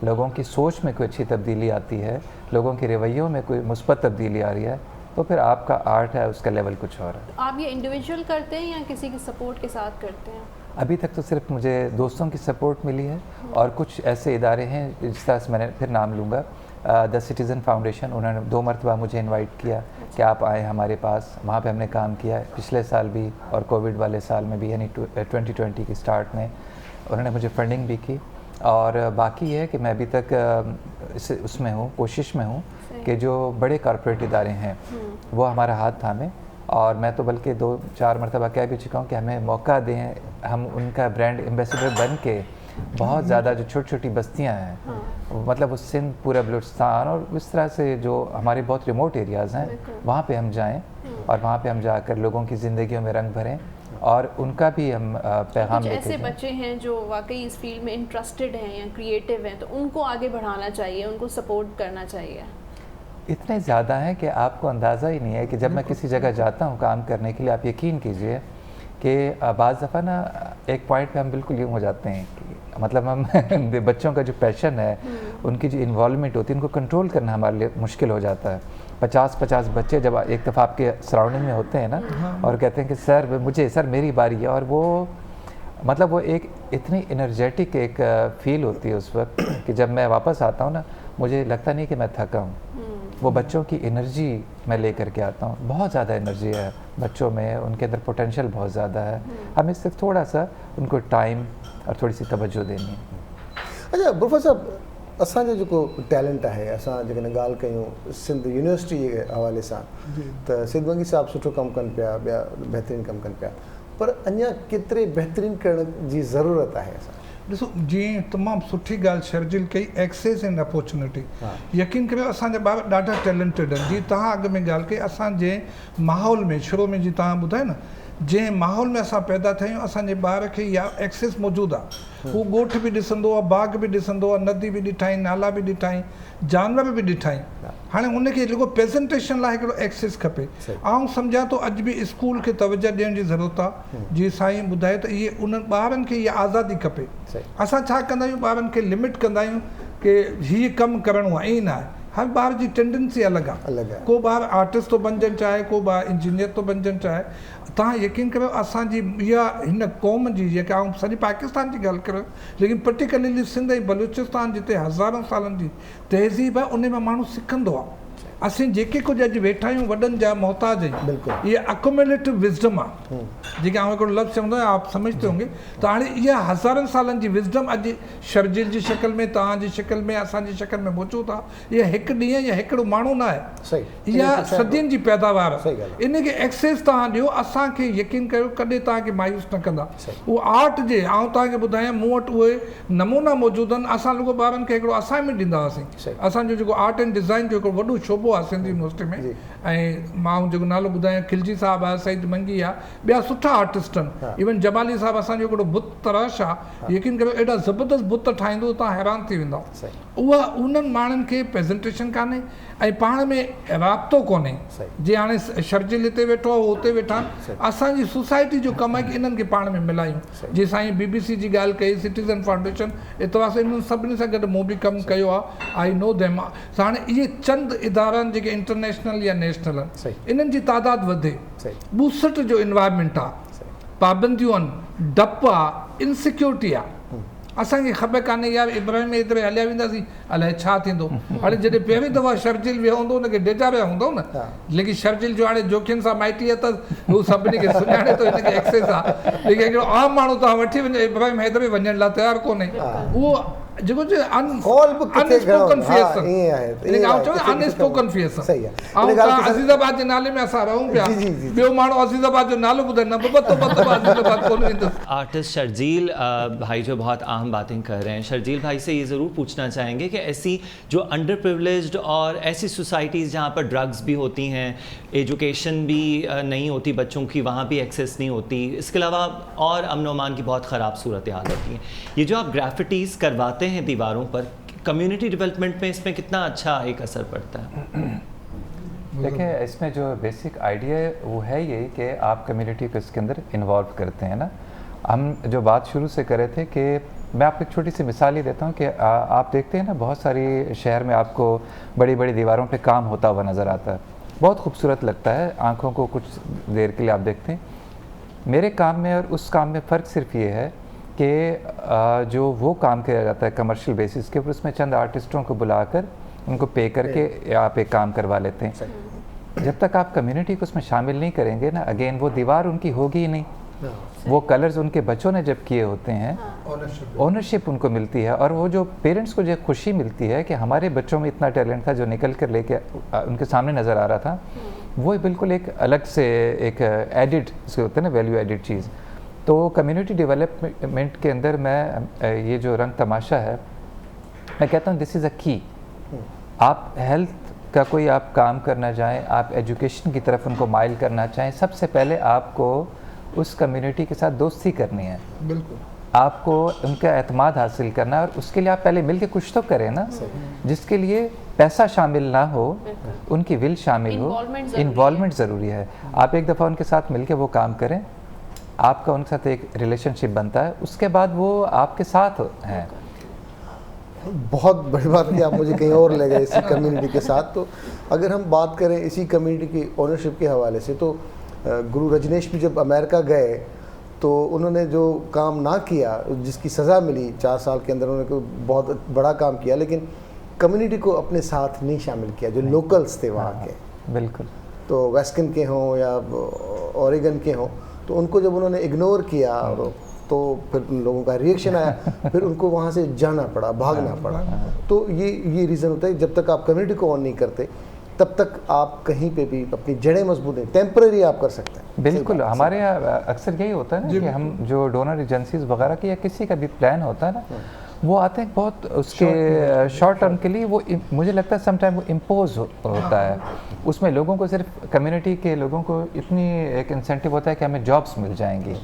S5: लोगों की सोच में कोई अच्छी तब्दीली आती है, लोगों के रवैयों में कोई मुस्बत तब्दीली आ रही है, तो फिर आपका आर्ट है उसका लेवल कुछ और है।
S1: आप ये इंडिविजुअल करते हैं या किसी की सपोर्ट के साथ करते हैं?
S5: अभी तक तो सिर्फ मुझे दोस्तों की सपोर्ट मिली है, और कुछ ऐसे इदारे हैं जिस तरह से मैंने फिर नाम लूँगा, द सिटीज़न फाउंडेशन, उन्होंने 2 मरतबा मुझे इनवाइट किया कि आप आए हमारे पास। वहाँ पे हमने काम किया है पिछले साल भी और कोविड वाले साल में भी, यानी 2020 की स्टार्ट में उन्होंने मुझे फंडिंग भी की। और बाकी ये है कि मैं अभी तक उसमें हूँ, कोशिश में हूँ कि जो बड़े कॉर्पोरेट इदारे हैं वो हमारा हाथ थामें। और मैं तो बल्कि 2-4 मरतबा कह भी चुका हूँ कि हमें मौका दें, हम उनका ब्रांड एम्बेसडर बन के बहुत ज़्यादा जो छोटी छोटी बस्तियाँ हैं, मतलब वो सिंध, पूरा बलूचिस्तान और इस तरह से जो हमारे बहुत रिमोट एरियाज़ हैं, वहाँ पे हम जाएं और वहाँ पे हम जाकर लोगों की ज़िंदगियों में रंग भरें और उनका भी हम पैगाम लेके
S1: ऐसे बच्चे हैं जो वाकई इस फील्ड में इंटरेस्टेड हैं या क्रिएटिव हैं, तो उनको आगे बढ़ाना चाहिए, उनको सपोर्ट करना चाहिए।
S5: इतने ज़्यादा हैं कि आपको अंदाज़ा ही नहीं है कि जब मैं किसी जगह जाता हूँ काम करने के लिए, आप यकीन कीजिए कि बाज़ दफ़ा ना एक पॉइंट पे हम बिल्कुल यूँ हो जाते हैं कि मतलब हम बच्चों का जो पैशन है, उनकी जो इन्वॉल्वमेंट होती है, उनको कंट्रोल करना हमारे लिए मुश्किल हो जाता है। 50-50 बच्चे जब एक दफ़ा आपके सराउंडिंग में होते हैं ना और कहते हैं कि सर मेरी बारी है, और वो मतलब वो एक इतनी एनर्जेटिक एक फील होती है उस वक्त कि जब मैं वापस आता हूँ ना, मुझे लगता नहीं कि मैं थका हूँ। वो बच्चों की एनर्जी मैं लेकर के आता हूँ, बहुत ज़्यादा एनर्जी है बच्चों में, उनके अंदर पोटेंशियल बहुत ज़्यादा है। हमें सिर्फ थोड़ा सा उनको टाइम और थोड़ी सी तवज्जो देनी है।
S2: अच्छा बुरफा साहब, असांजो जेको टैलेंट है, असां जेकॾहिं ॻाल्हि कयूं सिंध यूनिवर्सिटी जे हवाले सां, त सिद्धवंगी साहब सुठो कमु कनि पिया, ॿिया बहितरीनु कमु कनि पिया, पर अञा केतिरे बहितरीनु करण जी ज़रूरत आहे असां?
S3: ॾिसो, जीअं तमामु सुठी ॻाल्हि शर्जिल कई, एक्सेस एंड अपॉर्चुनिटी। यकीन करियो असांजा ॿार ॾाढा टैलेंटेड आहिनि। जीअं तव्हां अॻु में ॻाल्हि कई, असांजे माहौल में शुरू में जीअं तव्हां ॿुधायो न, जंहिं माहौल में असां पैदा थिया आहियूं, असांजे ॿार खे इहा एक्सेस मौजूदु आहे। हू ॻोठ बि ॾिसंदो आहे, बाग़ बि ॾिसंदो आहे, नदी बि ॾिठाई, नाला बि ॾिठाई, जानवर बि ॾिठाई। हाणे हुनखे जेको प्रेज़ेंटेशन लाइ हिकिड़ो एक्सेस खपे। आउं सम्झां थो अॼु बि स्कूल खे तवजो ॾियण जी ज़रूरत आहे। जीअं साईं ॿुधाए त इहे उन्हनि ॿारनि खे इहा आज़ादी खपे। असां छा कंदा आहियूं, ॿारनि खे लिमिट कंदा आहियूं कि हीअ कमु करिणो आहे, ईअं न आहे। हर ॿार जी टेंडेंसी अलॻि आहे। को ॿार आर्टिस्ट थो बणजणु चाहे, को ॿार इंजीनियर थो बणजणु चाहे। तव्हां यकीन करियो असांजी इहा हिन क़ौम जी, जेका आउं सॼी पाकिस्तान जी ॻाल्हि करियो, लेकिन पर्टिकुलरली सिंध ऐं बलूचिस्तान जिते हज़ारों सालनि जी तहज़ीब आहे, उन मां माण्हू सिखंदो आहे। असीं जेके कुझु अॼु वेठा आहियूं वॾनि जा मोहताज आहियूं, इहा अकोमुलेटिव विज़डम आहे, जेके आउं हिकिड़ो लफ़्ज़ चवंदो आहियां, आप सम्झते होंगे। त हाणे इहा हज़ारनि सालनि जी विज़डम अॼु शर्जिल जी शिकिल में, तव्हांजी शिकिल में, असांजी शिकिल में मौजूदु आहे। इहा हिकु ॾींहुं या हिकिड़ो माण्हू न आहे, इहा सदियुनि जी पैदावार आहे। इन खे एक्सेस तव्हां ॾियो, असांखे यकीन कयो कॾहिं तव्हांखे मायूस न कंदा। उहो आर्ट जे, आउं तव्हांखे ॿुधायां, मूं वटि उहे नमूना मौजूदु आहिनि। असां रुॻो ॿारनि खे हिकिड़ो असाइनमेंट ॾींदा हुआसीं। असांजो जेको आर्ट एंड डिज़ाइन जो हिकिड़ो वॾो शोबो आहे सिंध यूनिवर्सिटी में, ऐं मां जेको नालो ॿुधायां, खिलजी साहब आहे, सईद मंगी आहे, ॿिया सुठा आर्टिस्ट आहिनि। इवन जमाली साहब असांजो हिकिड़ो बुत तराश आहे, यकीन करियो एॾा ज़बरदस्त बुत ठाहींदो, तव्हां हैरान थी वेंदो। उहा उन्हनि माण्हुनि खे प्रेज़ेंटेशन कान्हे ऐं पाण में राब्तो कोन्हे। जीअं हाणे शर्जिल हिते वेठो आहे, उहो हुते वेठा आहिनि। असांजी सोसाइटी जो कमु आहे कि इन्हनि खे पाण में मिलायूं। जीअं साईं BBC जी ॻाल्हि कई, सिटीज़न फाउंडेशन, इतवार सां इन्हनि सभिनी सां गॾु मूं बि कमु कयो आहे, आई नो देम। हाणे इहे चंद इदारनि जेके इंटरनेशनल या नेशनल आहिनि, इन्हनि जी तादादु वधे। 62 जो इन्वायरमेंट आहे, पाबंदियूं आहिनि, डपु आहे, इनसिक्योरिटी आहे। असांखे ख़बर कान्हे यार इब्राहिम में एतिरे हलिया वेंदासीं, अलाए छा थींदो। हाणे जॾहिं पहिरीं दफ़ा शर्जिल वियो हूंदो, हुनखे डेजारिया हूंदो न, लेकिन शर्जिल जो हाणे जोखियुनि सां माइटी अथसि, हू सभिनी खे सुञाणे थो, हिनखे एक्सेस आहे। लेकिन हिकिड़ो आम माण्हू तव्हां वठी वञो, इब्राहिम हैदर वञण लाइ तयारु कोन्हे। उहो जेको अनस्पोकन फेस आहे। अज़ीज़ाबाद जे नाले में असां रहूं पिया, ॿियो माण्हू अज़ीज़ाबाद जो नालो ॿुधाए न अज़ीज़ाबाद कोन वेंदो।
S7: आर्टिस्ट शर्जील भाई जो बहुत अहम बातें कर रहे हैं, शर्जील भाई से ये ज़रूर पूछना चाहेंगे कि ऐसी जो अंडर प्रिविलेज्ड और ऐसी सोसाइटीज़ जहाँ पर ड्रग्स भी होती हैं, एजुकेशन भी नहीं होती बच्चों की, वहाँ भी एक्सेस नहीं होती, इसके अलावा और अमन अमान की बहुत ख़राब सूरत हाल होती है, ये जो आप ग्राफिटीज़ करवाते हैं दीवारों पर, कम्युनिटी डेवलपमेंट में इसमें कितना अच्छा एक असर पड़ता है?
S5: देखिए, इसमें जो बेसिक आइडिया है वो है ये कि आप कम्युनिटी को इसके अंदर इन्वॉल्व करते हैं ना। हम जो बात शुरू से कर रहे थे कि मैं आपको एक छोटी सी मिसाल ही देता हूँ कि आप देखते हैं ना, बहुत सारी शहर में आपको बड़ी बड़ी दीवारों पे काम होता हुआ नज़र आता है, बहुत खूबसूरत लगता है आँखों को, कुछ देर के लिए आप देखते हैं। मेरे काम में और उस काम में फ़र्क सिर्फ ये है कि जो वो काम किया जाता है कमर्शियल बेसिस के ऊपर, उसमें चंद आर्टिस्टों को बुलाकर उनको पे करके आप एक काम करवा लेते हैं। जब तक आप कम्युनिटी को उसमें शामिल नहीं करेंगे ना, अगेन वो दीवार उनकी होगी ही नहीं। वो कलर्स उनके बच्चों ने जब किए होते हैं, ओनरशिप उनको मिलती है, और वो जो पेरेंट्स को जो खुशी मिलती है कि हमारे बच्चों में इतना टैलेंट था जो निकल कर लेके उनके सामने नज़र आ रहा था, वो बिल्कुल एक अलग से एक एडिड से होता है ना, वैल्यू एडिड चीज़। तो कम्युनिटी डेवलपमेंट के अंदर मैं ये जो रंग तमाशा है, मैं कहता हूँ दिस इज़ अ की। आप हेल्थ का कोई आप काम करना चाहें, आप एजुकेशन की तरफ उनको माइल करना चाहें, सबसे पहले आपको उस कम्युनिटी के साथ दोस्ती करनी है।
S2: बिल्कुल,
S5: आपको उनका एतमाद हासिल करना है, और उसके लिए आप पहले मिल के कुछ तो करें ना, जिसके लिए पैसा शामिल ना हो, उनकी विल शामिल हो, इन्वॉल्वमेंट ज़रूरी है। आप एक दफ़ा उनके साथ मिल के वो काम करें, आपका उनके साथ एक रिलेशनशिप बनता है, उसके बाद वो आपके साथ हैं।
S2: बहुत बड़ी बात है कि आप मुझे कहीं और ले गए इसी कम्युनिटी के साथ। तो अगर हम बात करें इसी कम्युनिटी की ओनरशिप के हवाले से, तो गुरु रजनीश भी जब अमेरिका गए तो उन्होंने जो काम ना किया, जिसकी सज़ा मिली 4 साल के अंदर, उन्होंने कोई बहुत बड़ा काम किया, लेकिन कम्युनिटी को अपने साथ नहीं शामिल किया, जो लोकल्स थे वहाँ के।
S5: बिल्कुल।
S2: तो वेस्कन के हों या ओरेगन के हों, तो उनको जब उन्होंने इग्नोर किया तो फिर लोगों का रिएक्शन आया, फिर उनको वहाँ से जाना पड़ा, भागना पड़ा। तो ये रीज़न होता है, जब तक आप कम्युनिटी को ऑन नहीं करते तब तक आप कहीं पे भी अपनी जड़ें मजबूत नहीं, टेम्पररी आप कर सकते हैं।
S5: बिल्कुल, हमारे यहाँ अक्सर यही होता है ना कि हम जो डोनर एजेंसीज वगैरह की या किसी का भी प्लान होता है ना, वो आते हैं बहुत उसके शॉर्ट टर्म के लिए, वो मुझे लगता है समटाइम वो इम्पोज होता है। उसमें लोगों को, सिर्फ कम्युनिटी के लोगों को इतनी एक इंसेंटिव होता है कि हमें जॉब्स मिल जाएंगी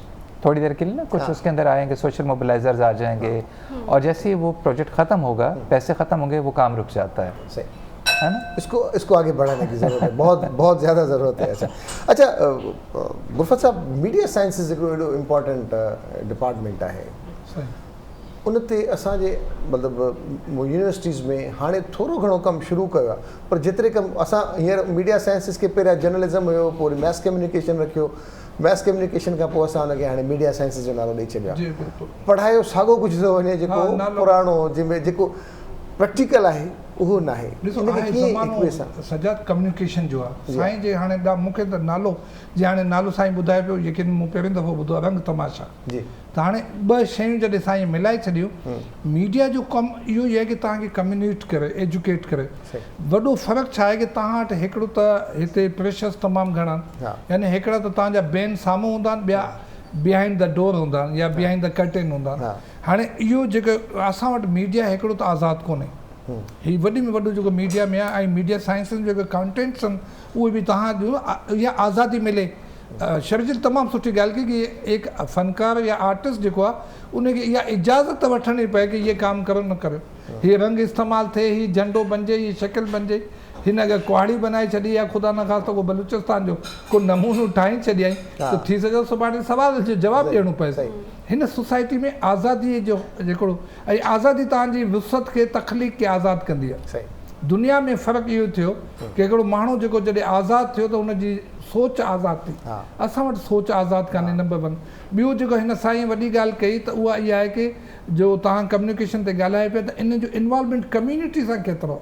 S5: थोड़ी देर के लिए ना, कुछ उसके अंदर आएंगे, सोशल मोबिलाइजर्स आ जाएंगे, और जैसे ही वो प्रोजेक्ट ख़त्म होगा, पैसे ख़त्म होंगे, वो काम रुक जाता है।
S2: सही
S5: है ना?
S2: इसको आगे बढ़ाने की ज़रूरत है, बहुत ज़्यादा ज़रूरत है। अच्छा गुरफत साहब, मीडिया साइंसिस हिकिड़ो इम्पॉर्टेंट डिपार्टमेंट है। उन ते असांजे मतिलबु यूनिवर्सिटीज़ में हाणे थोरो घणो कमु शुरू कयो आहे, पर जेतिरे कमु असां हींअर मीडिया साइंसिस के पहिरियां जर्नलिज़म हुयो, पोइ वरी मैस कम्युनिकेशन रखियो, मैस कम्युनिकेशन खां पोइ असां हुनखे हाणे मीडिया साइंसिस जो नालो ॾेई छॾियो आहे। पढ़ायो साॻियो कुझु थो वञे, जेको पुराणो, जंहिंमें जेको प्रैक्टिकल आहे उहो न आहे।
S3: सजाद कम्युनिकेशन जो आहे साईं जे हाणे मूंखे त नालो जे हाणे नालो साईं ॿुधाए पियो, लेकिन मूं पहिरियों दफ़ो ॿुधो आहे, रंग तमाशा जी। त हाणे ॿ शयूं जॾहिं साईं मिलाए छॾियूं, मीडिया जो कमु इहो ई आहे कि तव्हांखे कम्युनिकेट करे, एजुकेट करे। वॾो फ़र्क़ु छा आहे कि तव्हां वटि हिकिड़ो त हिते प्रेशर्स तमामु घणा आहिनि, यानी हिकिड़ा त तव्हांजा बेन साम्हूं हूंदा आहिनि, ॿिया बिहाइंड द डोर हूंदा आहिनि या बिहाइंड द कर्टेन हूंदा आहिनि। हाणे इहो जेको असां वटि मीडिया हिकिड़ो त आज़ादु कोन्हे, ही वॾी में वॾो जेको मीडिया में आहे, ऐं मीडिया साइंस जो जेके कंटेंट्स आहिनि उहे बि तव्हांजो इहा आज़ादी मिले। शर्जिल तमामु सुठी ॻाल्हि कई कि एक फ़नकार या आर्टिस्ट जेको आहे उनखे इहा इजाज़त वठणी पए कि इहे काम करो न करियो, हीअ रंग इस्तेमालु थिए, हीअ झंडो बणिजे, हीअ शकिल बणिजे, हिन अगरि कुहाड़ी बनाए छॾी या ख़ुदा न ख़ासितो को बलूचिस्तान जो को नमूनो ठाहे छॾियईं, त थी सघे सुभाणे सवाल जो जवाबु ॾियणो पए। हिन सोसाइटी में आज़ादीअ जो जेको, ऐं आज़ादी तव्हांजी वुसअत खे, तख़लीक़ खे आज़ादु कंदी आहे। दुनिया में फ़र्क़ु इहो थियो कि हिकिड़ो माण्हू जेको जॾहिं आज़ादु थियो त हुनजी सोच आज़ादु थी। असां वटि सोच आज़ादु कान्हे, नंबर 1। ॿियो जेको हिन साईं वॾी ॻाल्हि कई त उहा इहा आहे कि जो तव्हां कम्युनिकेशन ते ॻाल्हाए पिया, त इन जो इन्वॉल्वमेंट कम्युनिटी सां केतिरो।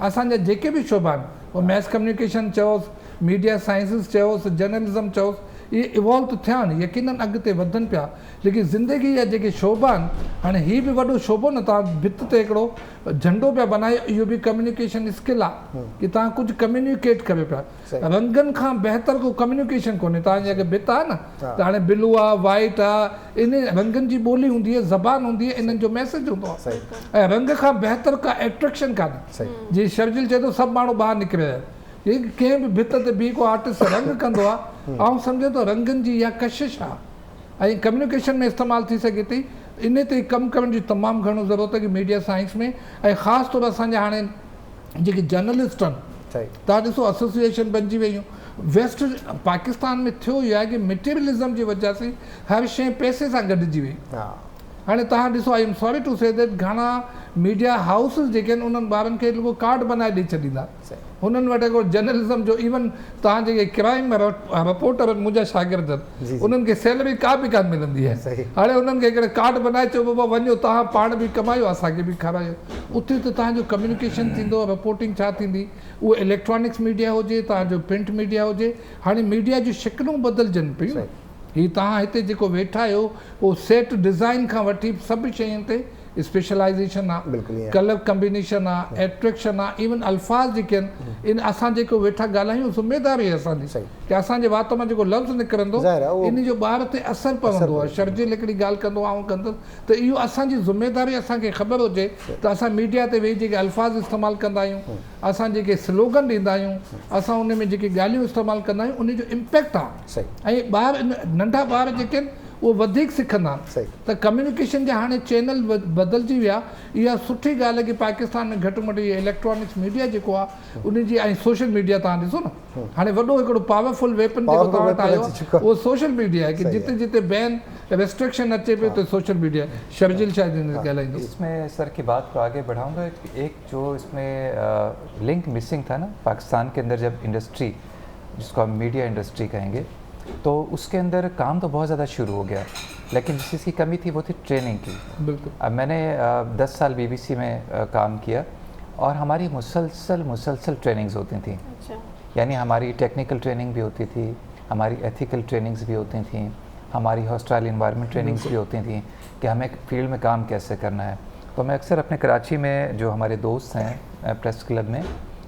S3: असांजा जेके बि शोभा आहिनि, उहो मैस कम्युनिकेशन चयोसि, मीडिया साइंसिस चयोसि, जर्नलिज़म चयोसि, इहे इवॉल्व त थिया आहिनि, यकीननि अॻिते वधनि पिया, लेकिन ज़िंदगी जा जेके शोभा आहिनि, हाणे हीउ बि वॾो शोभो न, तव्हां भित ते हिकिड़ो झंडो पिया बनायो, इहो बि कम्युनिकेशन स्किल आहे कि तव्हां कुझु कम्युनिकेट कयो पिया। रंगनि खां बहितर को कम्युनिकेशन कोन्हे। तव्हांजी अगरि भित आहे न, त हाणे ब्लू आहे, वाइट आहे, इन रंगनि जी ॿोली हूंदी आहे, ज़बान हूंदी आहे, इन्हनि जो मैसेज हूंदो आहे, ऐं रंग खां बहितर का एट्रैक्शन कान्हे। जीअं शर्जिल चए थो सभु माण्हू ॿाहिरि निकिरे आया, ये कंहिं बि भित ते बीह को आर्टिस्ट रंग कंदो आहे, ऐं सम्झो त रंगनि जी इहा कशिश आहे ऐं कम्युनिकेशन में इस्तेमालु थी सघे थी। इन ते कमु करण जी तमामु घणो ज़रूरत आहे कि मीडिया साइंस में, ऐं ख़ासि तौरु असांजा हाणे जेके जर्नलिस्ट आहिनि, तव्हां ॾिसो एसोसिएशन बणिजी वियूं। वेस्ट पाकिस्तान में थियो इहो आहे कि मटीरियलिज़म जी वजह सां हर शइ पैसे सां गॾिजी वई। हाणे तव्हां ॾिसो, I am sorry to say that घणा मीडिया हाउसिस जेके आहिनि उन्हनि ॿारनि खे रुॻो कार्ड बनाए ॾेई छॾींदा, हुननि वटि हिकिड़ो जर्नलिज़म जो, इवन तव्हां जेके क्राइम रिपोर्टर आहिनि मुंहिंजा शागिर्द आहिनि, उन्हनि खे सैलरी का बि कान मिलंदी आहे। हाणे उन्हनि खे हिकिड़े कार्ड बनाए चओ बाबा वञो तव्हां पाण बि कमायो असांखे बि खारायो। उते त तव्हांजो कम्युनिकेशन थींदो, रिपोर्टिंग छा थींदी, उहो इलेक्ट्रॉनिक्स मीडिया हुजे, तव्हांजो प्रिंट मीडिया हुजे। हाणे मीडिया जूं शिकिलूं बदिलजनि पियूं। ही तव्हां हिते जेको वेठा आहियो उहो सेट डिज़ाइन खां वठी सभु शयुनि ते स्पेशलाइज़ेशन आहे, कलर कॉम्बिनेशन आहे, एट्रैक्शन आहे, इवन अल्फाज़ जेके आहिनि इन असां जेको वेठा ॻाल्हायूं ज़िमेदारी आहे असांजी कि असांजे वात मां जेको लफ़्ज़ निकिरंदो इन जो ॿार ते असरु पवंदो आहे। शर्जील हिकिड़ी ॻाल्हि कंदो आउं कंदुसि त इहो असांजी ज़िमेदारी असांखे ख़बर हुजे त असां मीडिया ते वेही जेके अल्फाज़ इस्तेमालु कंदा आहियूं, असां जेके स्लोगन ॾींदा आहियूं, असां उन में जेके ॻाल्हियूं इस्तेमालु कंदा आहियूं उन जो इम्पैक्ट आहे। ऐं ॿार नंढा ॿार जेके आहिनि उहो वधीक सिखंदा त कम्युनिकेशन जा हाणे चैनल बदिलजी विया। इहा सुठी ॻाल्हि आहे कि पाकिस्तान में घटि में घटि इहा इलेक्ट्रॉनिक्स मीडिया जेको आहे उनजी, ऐं सोशल मीडिया तव्हां ॾिसो न हाणे वॾो हिकिड़ो पावरफुल वेपन जेको तव्हां वटि आयो आहे उहो सोशल मीडिया है कि जिते जिते बैन रेस्ट्रिक्शन अचे पियो तो सोशल मीडिया। शर्जील शायद ॻाल्हाईंदो।
S5: इसमें सर की बात को आगे बढ़ाऊंगा। एक जो इसमें लिंक मिसिंग था ना, पाकिस्तान के अंदर जब इंडस्ट्री, जिसको हम मीडिया इंडस्ट्री कहेंगे, तो उसके अंदर काम तो बहुत ज़्यादा शुरू हो गया, लेकिन जिस चीज़ की कमी थी वो थी ट्रेनिंग की।
S3: बिल्कुल।
S5: अब मैंने 10 साल BBC में काम किया और हमारी मुसलसल ट्रेनिंग्स होती थी। यानी हमारी टेक्निकल ट्रेनिंग भी होती थी, हमारी एथिकल ट्रेनिंग्स भी होती थी, हमारी हॉस्टाइल इन्वायरमेंट ट्रेनिंग्स भी होती थी कि हमें फील्ड में काम कैसे करना है। तो मैं अक्सर अपने कराची में जो हमारे दोस्त हैं प्रेस क्लब में,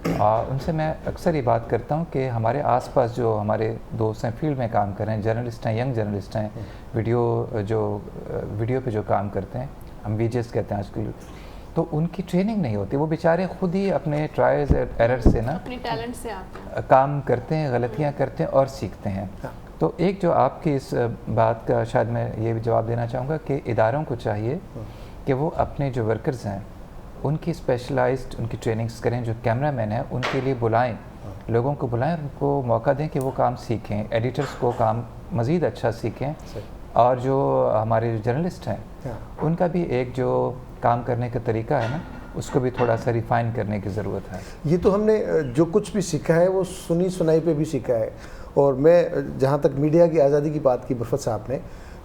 S5: उनसे मैं अक्सर ये बात करता हूँ कि हमारे आसपास जो हमारे दोस्त हैं फील्ड में काम कर रहे हैं, जर्नलिस्ट हैं, यंग जर्नलिस्ट हैं, वीडियो पे जो काम करते हैं, हम VJs कहते हैं आजकल, तो उनकी ट्रेनिंग नहीं होती। वो बेचारे खुद ही अपने ट्रायल्स एरर से ना
S1: अपने टैलेंट से
S5: काम करते हैं, गलतियाँ करते हैं और सीखते हैं। तो एक जो आपकी इस बात का शायद मैं ये भी जवाब देना चाहूँगा कि इदारों को चाहिए कि वो अपने जो वर्कर्स हैं उनकी स्पेशलाइज्ड उनकी ट्रेनिंग्स करें। जो कैमरामैन हैं उनके लिए बुलाएं, लोगों को बुलाएं, उनको मौका दें कि वो काम सीखें, एडिटर्स को काम मज़ीद अच्छा सीखें, और जो हमारे जर्नलिस्ट हैं उनका भी एक जो काम करने का तरीका है ना उसको भी थोड़ा सा रिफ़ाइन करने की ज़रूरत है।
S2: ये तो हमने जो कुछ भी सीखा है वो सुनी सुनाई पे भी सीखा है। और मैं जहाँ तक मीडिया की आज़ादी की बात की बफत साहब ने,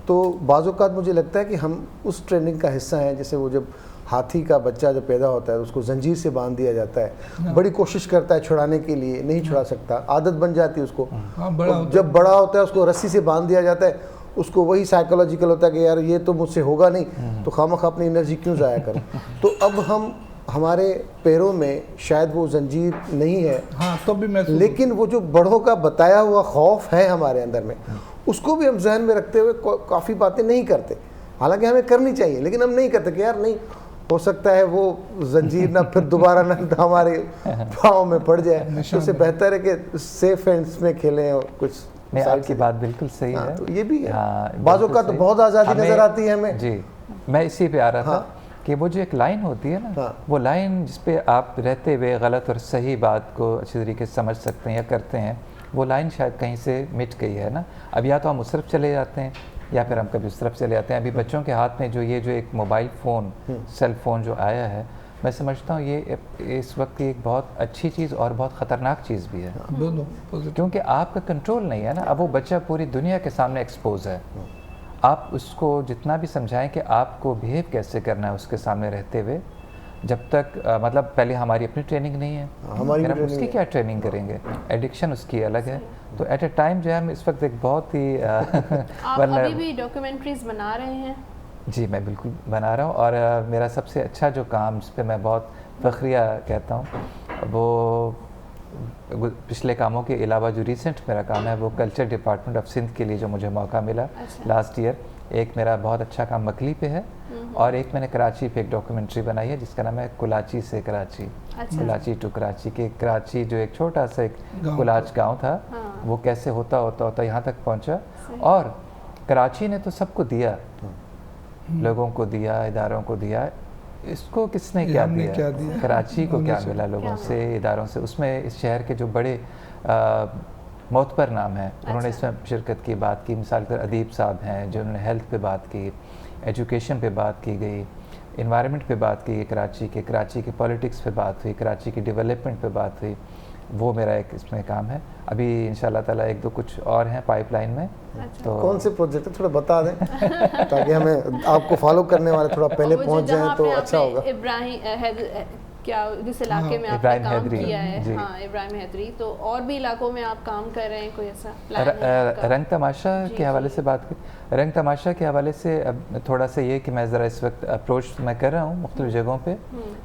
S2: तो बाज़-औक़ात मुझे लगता है कि हम उस ट्रेनिंग का हिस्सा हैं। जैसे वो जब हाथी का बच्चा जब पैदा होता है उसको जंजीर से बांध दिया जाता है, बड़ी कोशिश करता है छुड़ाने के लिए, नहीं छुड़ा सकता, आदत बन जाती है उसको। जब बड़ा होता है उसको रस्सी से बांध दिया जाता है, उसको वही साइकोलॉजिकल होता है कि यार ये तो मुझसे होगा नहीं, तो खामखा अपनी एनर्जी क्यों ज़ाया करें। तो अब हमारे पैरों में शायद वो जंजीर नहीं है,
S3: तो भी
S2: लेकिन वो जो बड़ों का बताया हुआ खौफ है हमारे अंदर में, उसको भी हम जहन में रखते हुए काफ़ी बातें नहीं करते। हालांकि हमें करनी चाहिए, लेकिन हम नहीं करते कि यार नहीं हो सकता है वो जंजीर ना फिर दोबारा ना हमारे पाँव में पड़ जाए, तो उससे बेहतर है कि सेफ हैंड्स में खेलें और कुछ।
S5: नहीं, आपकी बात बिल्कुल सही है।
S2: तो ये भी है, बाज़ों का तो बहुत आज़ादी नज़र आती है हमें।
S5: जी, मैं इसी पे आ रहा था कि वो जो एक लाइन होती है ना, वो लाइन जिस पे आप रहते हुए गलत और सही बात को अच्छी तरीके से समझ सकते हैं या करते हैं, वो लाइन शायद कहीं से मिट गई है ना। अब या तो हम उस तरफ चले जाते हैं या फिर हम कभी उस तरफ चले जाते हैं। अभी बच्चों के हाथ में जो ये जो एक मोबाइल फ़ोन, सेल फ़ोन जो आया है, मैं समझता हूँ ये इस वक्त एक बहुत अच्छी चीज़ और बहुत ख़तरनाक चीज़ भी है, क्योंकि आपका कंट्रोल नहीं है ना। अब वो बच्चा पूरी दुनिया के सामने एक्सपोज है, आप उसको जितना भी समझाएं कि आपको बिहेव कैसे करना है उसके सामने रहते हुए, जब तक मतलब पहले हमारी अपनी ट्रेनिंग नहीं है, हम उसकी क्या ट्रेनिंग करेंगे, एडिक्शन उसकी अलग है। तो एट ए टाइम जो है हम इस वक्त एक बहुत ही
S1: आप अभी भी डॉक्यूमेंट्रीज बना रहे हैं?
S5: जी, मैं बिल्कुल बना रहा हूँ, और मेरा सबसे अच्छा जो काम जिस पे मैं बहुत फ़ख्रिया कहता हूँ वो पिछले कामों के अलावा जो रिसेंट मेरा काम है वो कल्चर डिपार्टमेंट ऑफ सिंध के लिए जो मुझे मौका मिला लास्ट ईयर। एक मेरा बहुत अच्छा काम मकली पे है, और एक मैंने कराची पे एक डॉक्यूमेंट्री बनाई है जिसका नाम है कुलाची से कराची। कुलाची टू कराची, के कराची जो एक छोटा सा एक कुलाच गांव था, वो कैसे होता यहाँ तक पहुँचा। और कराची ने तो सबको दिया, लोगों को दिया, इदारों को दिया, इसको किसने क्या दिया? कराची को क्या मिला लोगों से, इदारों से? उसमें इस शहर के जो बड़े मोतबर नाम हैं उन्होंने इसमें शिरकत की, बात की। मिसाल पर अदीब साहब हैं जिन्होंने हेल्थ पे बात की, एजुकेशन पे बात की गई, इन्वायरमेंट पे बात की गई, कराची के पॉलिटिक्स पे बात हुई, कराची की डेवलपमेंट पे बात हुई। वो मेरा एक इसमें काम है। अभी इंशाल्लाह ताला 1-2 कुछ और हैं पाइपलाइन में। तो
S2: कौन से प्रोजेक्ट है थोड़ा बता दें ताकि हमें आपको फॉलो करने वाले थोड़ा पहले पहुंच जाएं तो अच्छा होगा।
S1: इब्राहिम क्या जिस इलाके में आपने
S5: इब्राहिम
S1: काम
S5: हैदरी,
S1: किया है,
S5: जी।
S1: हाँ इब्राहिम हैदरी, तो और भी इलाकों में आप काम कर रहे हैं, कोई ऐसा प्लान है आपका?
S5: रंग तमाशा के हवाले से बात की। रंग तमाशा के हवाले से अब थोड़ा सा ये कि मैं ज़रा इस वक्त अप्रोच मैं कर रहा हूँ मुख्तलिफ जगहों पे।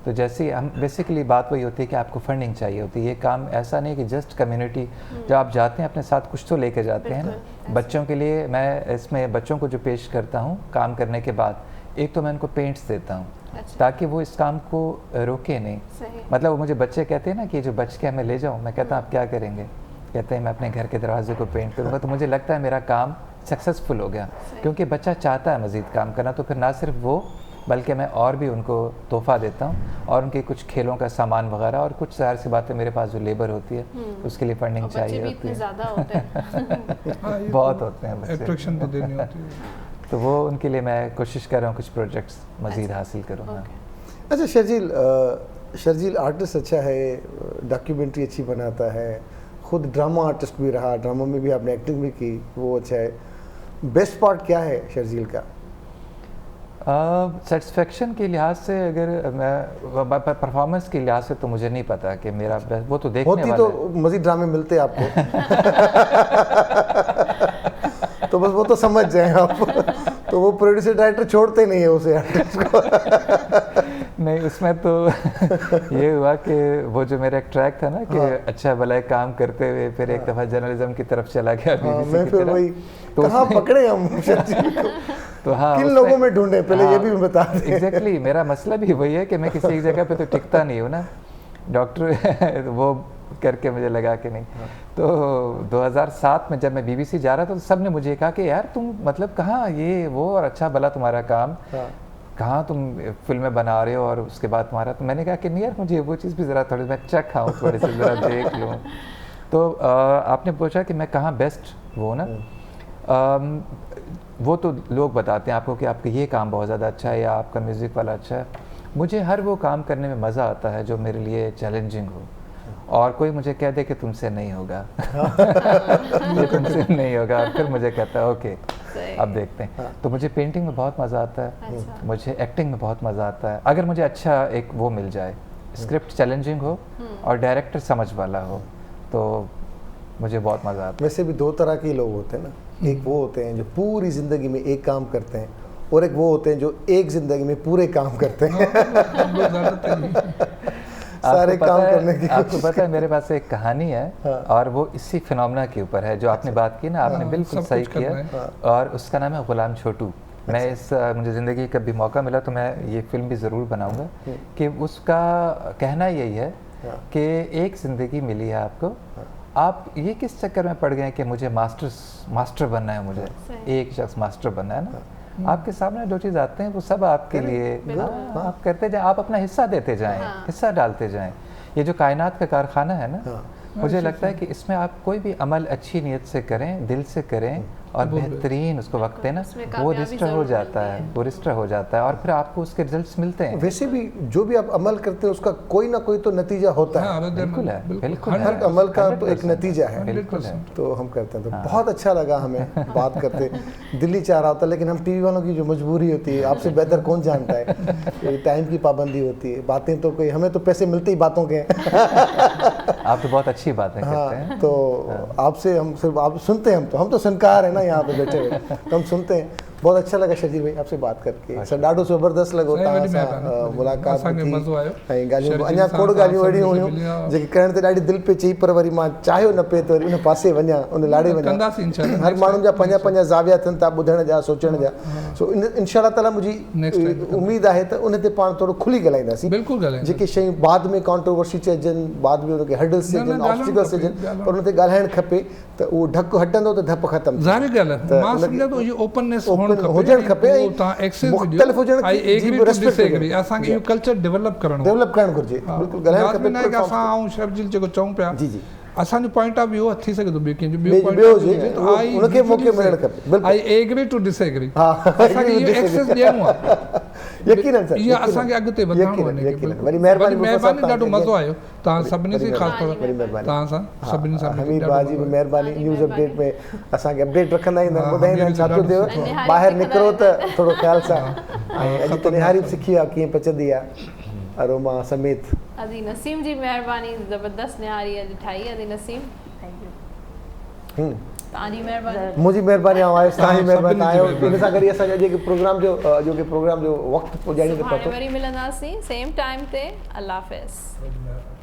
S5: तो जैसे हम बेसिकली बात वही होती है कि आपको फंडिंग चाहिए होती है। ये काम ऐसा नहीं कि जस्ट कम्युनिटी, जब आप जाते हैं अपने साथ कुछ तो लेके जाते हैं ना। बच्चों के लिए मैं इसमें बच्चों को जो पेश करता हूँ काम करने के बाद, एक तो मैं उनको पेंट्स देता हूँ ताकि वो इस काम को रोके नहीं। मतलब वो मुझे बच्चे कहते हैं ना कि जो बच के हमें ले जाओ, मैं कहता हूँ आप क्या करेंगे? कहते हैं मैं अपने घर के दरवाजे को पेंट करूँगा। तो मुझे लगता है मेरा काम सक्सेसफुल हो गया, क्योंकि बच्चा चाहता है मज़ीद काम करना। तो फिर ना सिर्फ वो, बल्कि मैं और भी उनको तोहफ़ा देता हूँ और उनके कुछ खेलों का सामान वगैरह, और कुछ ज़ाहिर सी बात है मेरे पास जो लेबर होती है उसके लिए फंडिंग चाहिए होती है।
S1: ज़्यादा होते हैं
S5: बहुत होते हैं बच्चे,
S3: अट्रैक्शन तो देनी होती है।
S5: तो वो उनके लिए मैं कोशिश कर रहा हूँ कुछ प्रोजेक्ट्स मज़ीद हासिल करूँ।
S2: अच्छा शर्जील आर्टिस्ट अच्छा है, डॉक्यूमेंट्री अच्छी बनाता है, खुद ड्रामा आर्टिस्ट भी रहा, ड्रामा में भी आपने एक्टिंग भी की, वो अच्छा है। बेस्ट पार्ट क्या है शर्जील का?
S5: सेटिस्फेक्शन के लिहाज से, अगर मैं परफॉर्मेंस के लिहाज से तो मुझे नहीं पता कि मेरा वो तो देखने
S2: होती
S5: वाला
S2: तो मज़ीद ड्रामे मिलते आपको तो बस वो तो समझ जाए आप तो वो प्रोड्यूसर डायरेक्टर छोड़ते नहीं है उसे आर्टिस्ट को
S5: नहीं, उसमें तो ये हुआ कि वो जो मेरा एक ट्रैक था ना कि अच्छा भला काम करते हुए फिर एक दफ़ा जर्नलिज्म की तरफ चला गया।
S2: मैं फिर वही कहाँ पकड़े हम
S5: तो हाँ,
S2: किन लोगों में ढूंढे पहले ये भी बता दें।
S5: एग्जैक्टली मेरा मसला भी वही है कि मैं किसी एक जगह पे तो टिकता नहीं हूँ ना, डॉक्टर वो करके मुझे लगा कि नहीं। तो 2007 में जब मैं BBC जा रहा था तो सब ने मुझे कहा कि यार तुम मतलब कहाँ ये वो, और अच्छा भला तुम्हारा काम, कहाँ तुम फिल्में बना रहे हो और उसके बाद तुम्हारा। तो मैंने कहा कि नहीं यार मुझे वो चीज़ भी ज़रा थोड़ी मैं चेक खाऊँ, थोड़ी सी ज़रा देख लूँ। तो आपने पूछा कि मैं कहाँ बेस्ट वो ना, वो तो लोग बताते हैं आपको कि आपका ये काम बहुत ज़्यादा अच्छा है या आपका म्यूज़िक वाला अच्छा है। मुझे हर वो काम करने में मज़ा आता है जो मेरे लिए चैलेंजिंग हो, और कोई मुझे कह दे कि तुमसे नहीं होगा ये तुमसे नहीं होगा, फिर मुझे कहता है ओके अब देखते हैं। तो मुझे पेंटिंग में बहुत मज़ा आता है, मुझे एक्टिंग में बहुत मज़ा आता है। अगर मुझे अच्छा एक वो मिल जाए, स्क्रिप्ट चैलेंजिंग हो और डायरेक्टर समझ वाला हो, तो मुझे बहुत मज़ा आता है।
S2: वैसे भी दो तरह के लोग होते हैं ना, एक वो होते हैं जो पूरी ज़िंदगी में एक काम करते हैं, और एक वो होते हैं जो एक ज़िंदगी में पूरे काम करते हैं सारे काम करने की।
S5: आपको पता है मेरे पास एक कहानी है और वो इसी फिनोमेना के ऊपर है जो आपने बात की ना, आपने बिल्कुल सही किया, और उसका नाम है गुलाम छोटू। मैं इस मुझे ज़िंदगी कभी मौका मिला तो मैं ये फिल्म भी ज़रूर बनाऊंगा कि उसका कहना यही है कि एक ज़िंदगी मिली है आपको, आप ये किस चक्कर में पड़ गए कि मुझे मास्टर बनना है, मुझे एक शख्स मास्टर बनना है ना। आपके सामने जो चीज़ आते हैं वो सब आपके लिए आप करते जाएं, आप अपना हिस्सा देते जाएं, हिस्सा डालते जाएं। ये जो कायनात का कारखाना है ना, मुझे लगता है कि इसमें आप कोई भी अमल अच्छी नीयत से करें, दिल से करें और बेहतरीन उसको वक्त देना, वो रजिस्टर हो जाता है, वो रजिस्टर हो जाता है और फिर आपको उसके रिजल्ट्स मिलते हैं।
S2: वैसे भी जो भी आप अमल करते हैं उसका कोई ना कोई तो नतीजा होता है।
S5: बिल्कुल है, बिल्कुल
S2: हर अमल का तो एक नतीजा है,
S5: बिल्कुल है।
S2: तो हम करते हैं। तो बहुत अच्छा लगा हमें बात करते। दिल्ली चाह रहा होता, लेकिन हम टीवी वालों की जो मजबूरी होती है, आपसे बेहतर कौन जानता है, टाइम की पाबंदी होती है। बातें तो कोई, हमें तो पैसे मिलते ही बातों के
S5: आप तो बहुत अच्छी बातें करते हैं।
S2: तो आपसे हम सिर्फ आप सुनते हैं, हम तो सुनकार है ना यहाँ पे बैठे हुए, तो हम सुनते हैं। बहुत अच्छा लगा शर्जील भाई आपसे बात करके, सर ॾाढो ज़बरदस्त लॻो तव्हां सां मुलाक़ात थी। ऐं ॻाल्हियूं अञा खोड़ ॻाल्हियूं अहिड़ियूं हुयूं जेके करण ते ॾाढी दिलि पे चई, पर वरी मां चाहियो न पिए त वरी उन पासे वञा, उन लाड़े वञा। हर माण्हुनि जा पंहिंजा पंहिंजा ज़ाविया थियनि था ॿुधण जा, सोचण जा। सो इंशाअल्लाह ताला मुंहिंजी उमेदु आहे त उन ते पाण थोरो खुली ॻाल्हाईंदासीं। जेके शयूं बाद में कॉन्ट्रोवर्सी चइजनि, बाद में उनखे हर्डल्स चइजनि, ऑब्स्टिकल्स चइजनि, पर उन ते ॻाल्हाइणु खपे त उहो ढकु हटंदो त धप ख़तमु।
S3: ज़ाहिर ॻाल्हि आहे, मां सम्झां थो इहो ओपननेस
S2: हुजणु खपे, मुख़्तलिफ़ हुजण
S3: जी। असांखे इहो कल्चर डेवलप करणु
S2: घुरिजे। बिल्कुलु ॻाल्हाइणु खपे।
S3: असां ऐं शर्जील जेको चऊं पिया,
S2: जी जी,
S3: असांजो पॉइंट ऑफ व्यू थी सघे थो ॿियो कंहिंजो
S2: ॿियो
S3: point
S2: ॿियो
S3: of view
S2: हुजे,
S3: हुजे,
S2: उहो-
S3: I
S2: उनखे मौक़ो
S3: usually
S2: मिलणु
S3: say,
S2: खपे, बिल्कुलु।
S3: I agree to disagree.
S2: हा,
S3: असांखे
S2: agree to
S3: इहो
S2: disagree.
S3: एक्सेस ॾियणो आहे
S2: यकीनन सर,
S3: इहा
S2: यकीनन।
S3: असांखे अॻिते वधाइणो
S2: यकीनन,
S3: आहे
S2: यकीनन। वरी महिरबानी मुफ़त साहब,
S3: महिरबानी ॾाढो
S2: तव्हांखे
S3: मज़ो आयो तव्हां सभिनी से ख़ासि तौर
S2: वरी महिरबानी।
S3: तव्हां सां सभिनी सां मिली
S2: हमीद
S3: ॾाढो
S2: बाजी
S3: मज़ो
S2: बि
S3: आयो।
S2: महिरबानी न्यूज़ अपडेट में असांखे अपडेट रखंदा आहिनि,
S3: हा,
S2: ॿुधाईंदा आहिनि छा थो
S3: ॾाढो
S2: थिए,
S3: सुठो
S1: आहे।
S2: ॿाहिरि निकिरो त थोरो ख़्याल सां। ऐं अॼु त निहारी बि सिखी आहे कीअं पचंदी आहे अरोमा समेत।
S1: अदी नसीम जी महिरबानी, ज़बरदस्त निहारी अॼु ठाही। अदी नसीम तव्हांजी महिरबानी।
S2: मुंहिंजी महिरबानी ऐं आयुसि तव्हांजी
S3: हा,
S2: महिरबानी
S3: सभिनी जी
S2: आयो।
S3: महिरबानी।
S2: इन सां गॾु असांजो जेके प्रोग्राम जो वक़्तु पुॼाइणी ते
S1: हाणे
S2: पतो।
S1: वरी मिलंदासीं सेम टाइम ते। अल्लाह हाफ़िज़।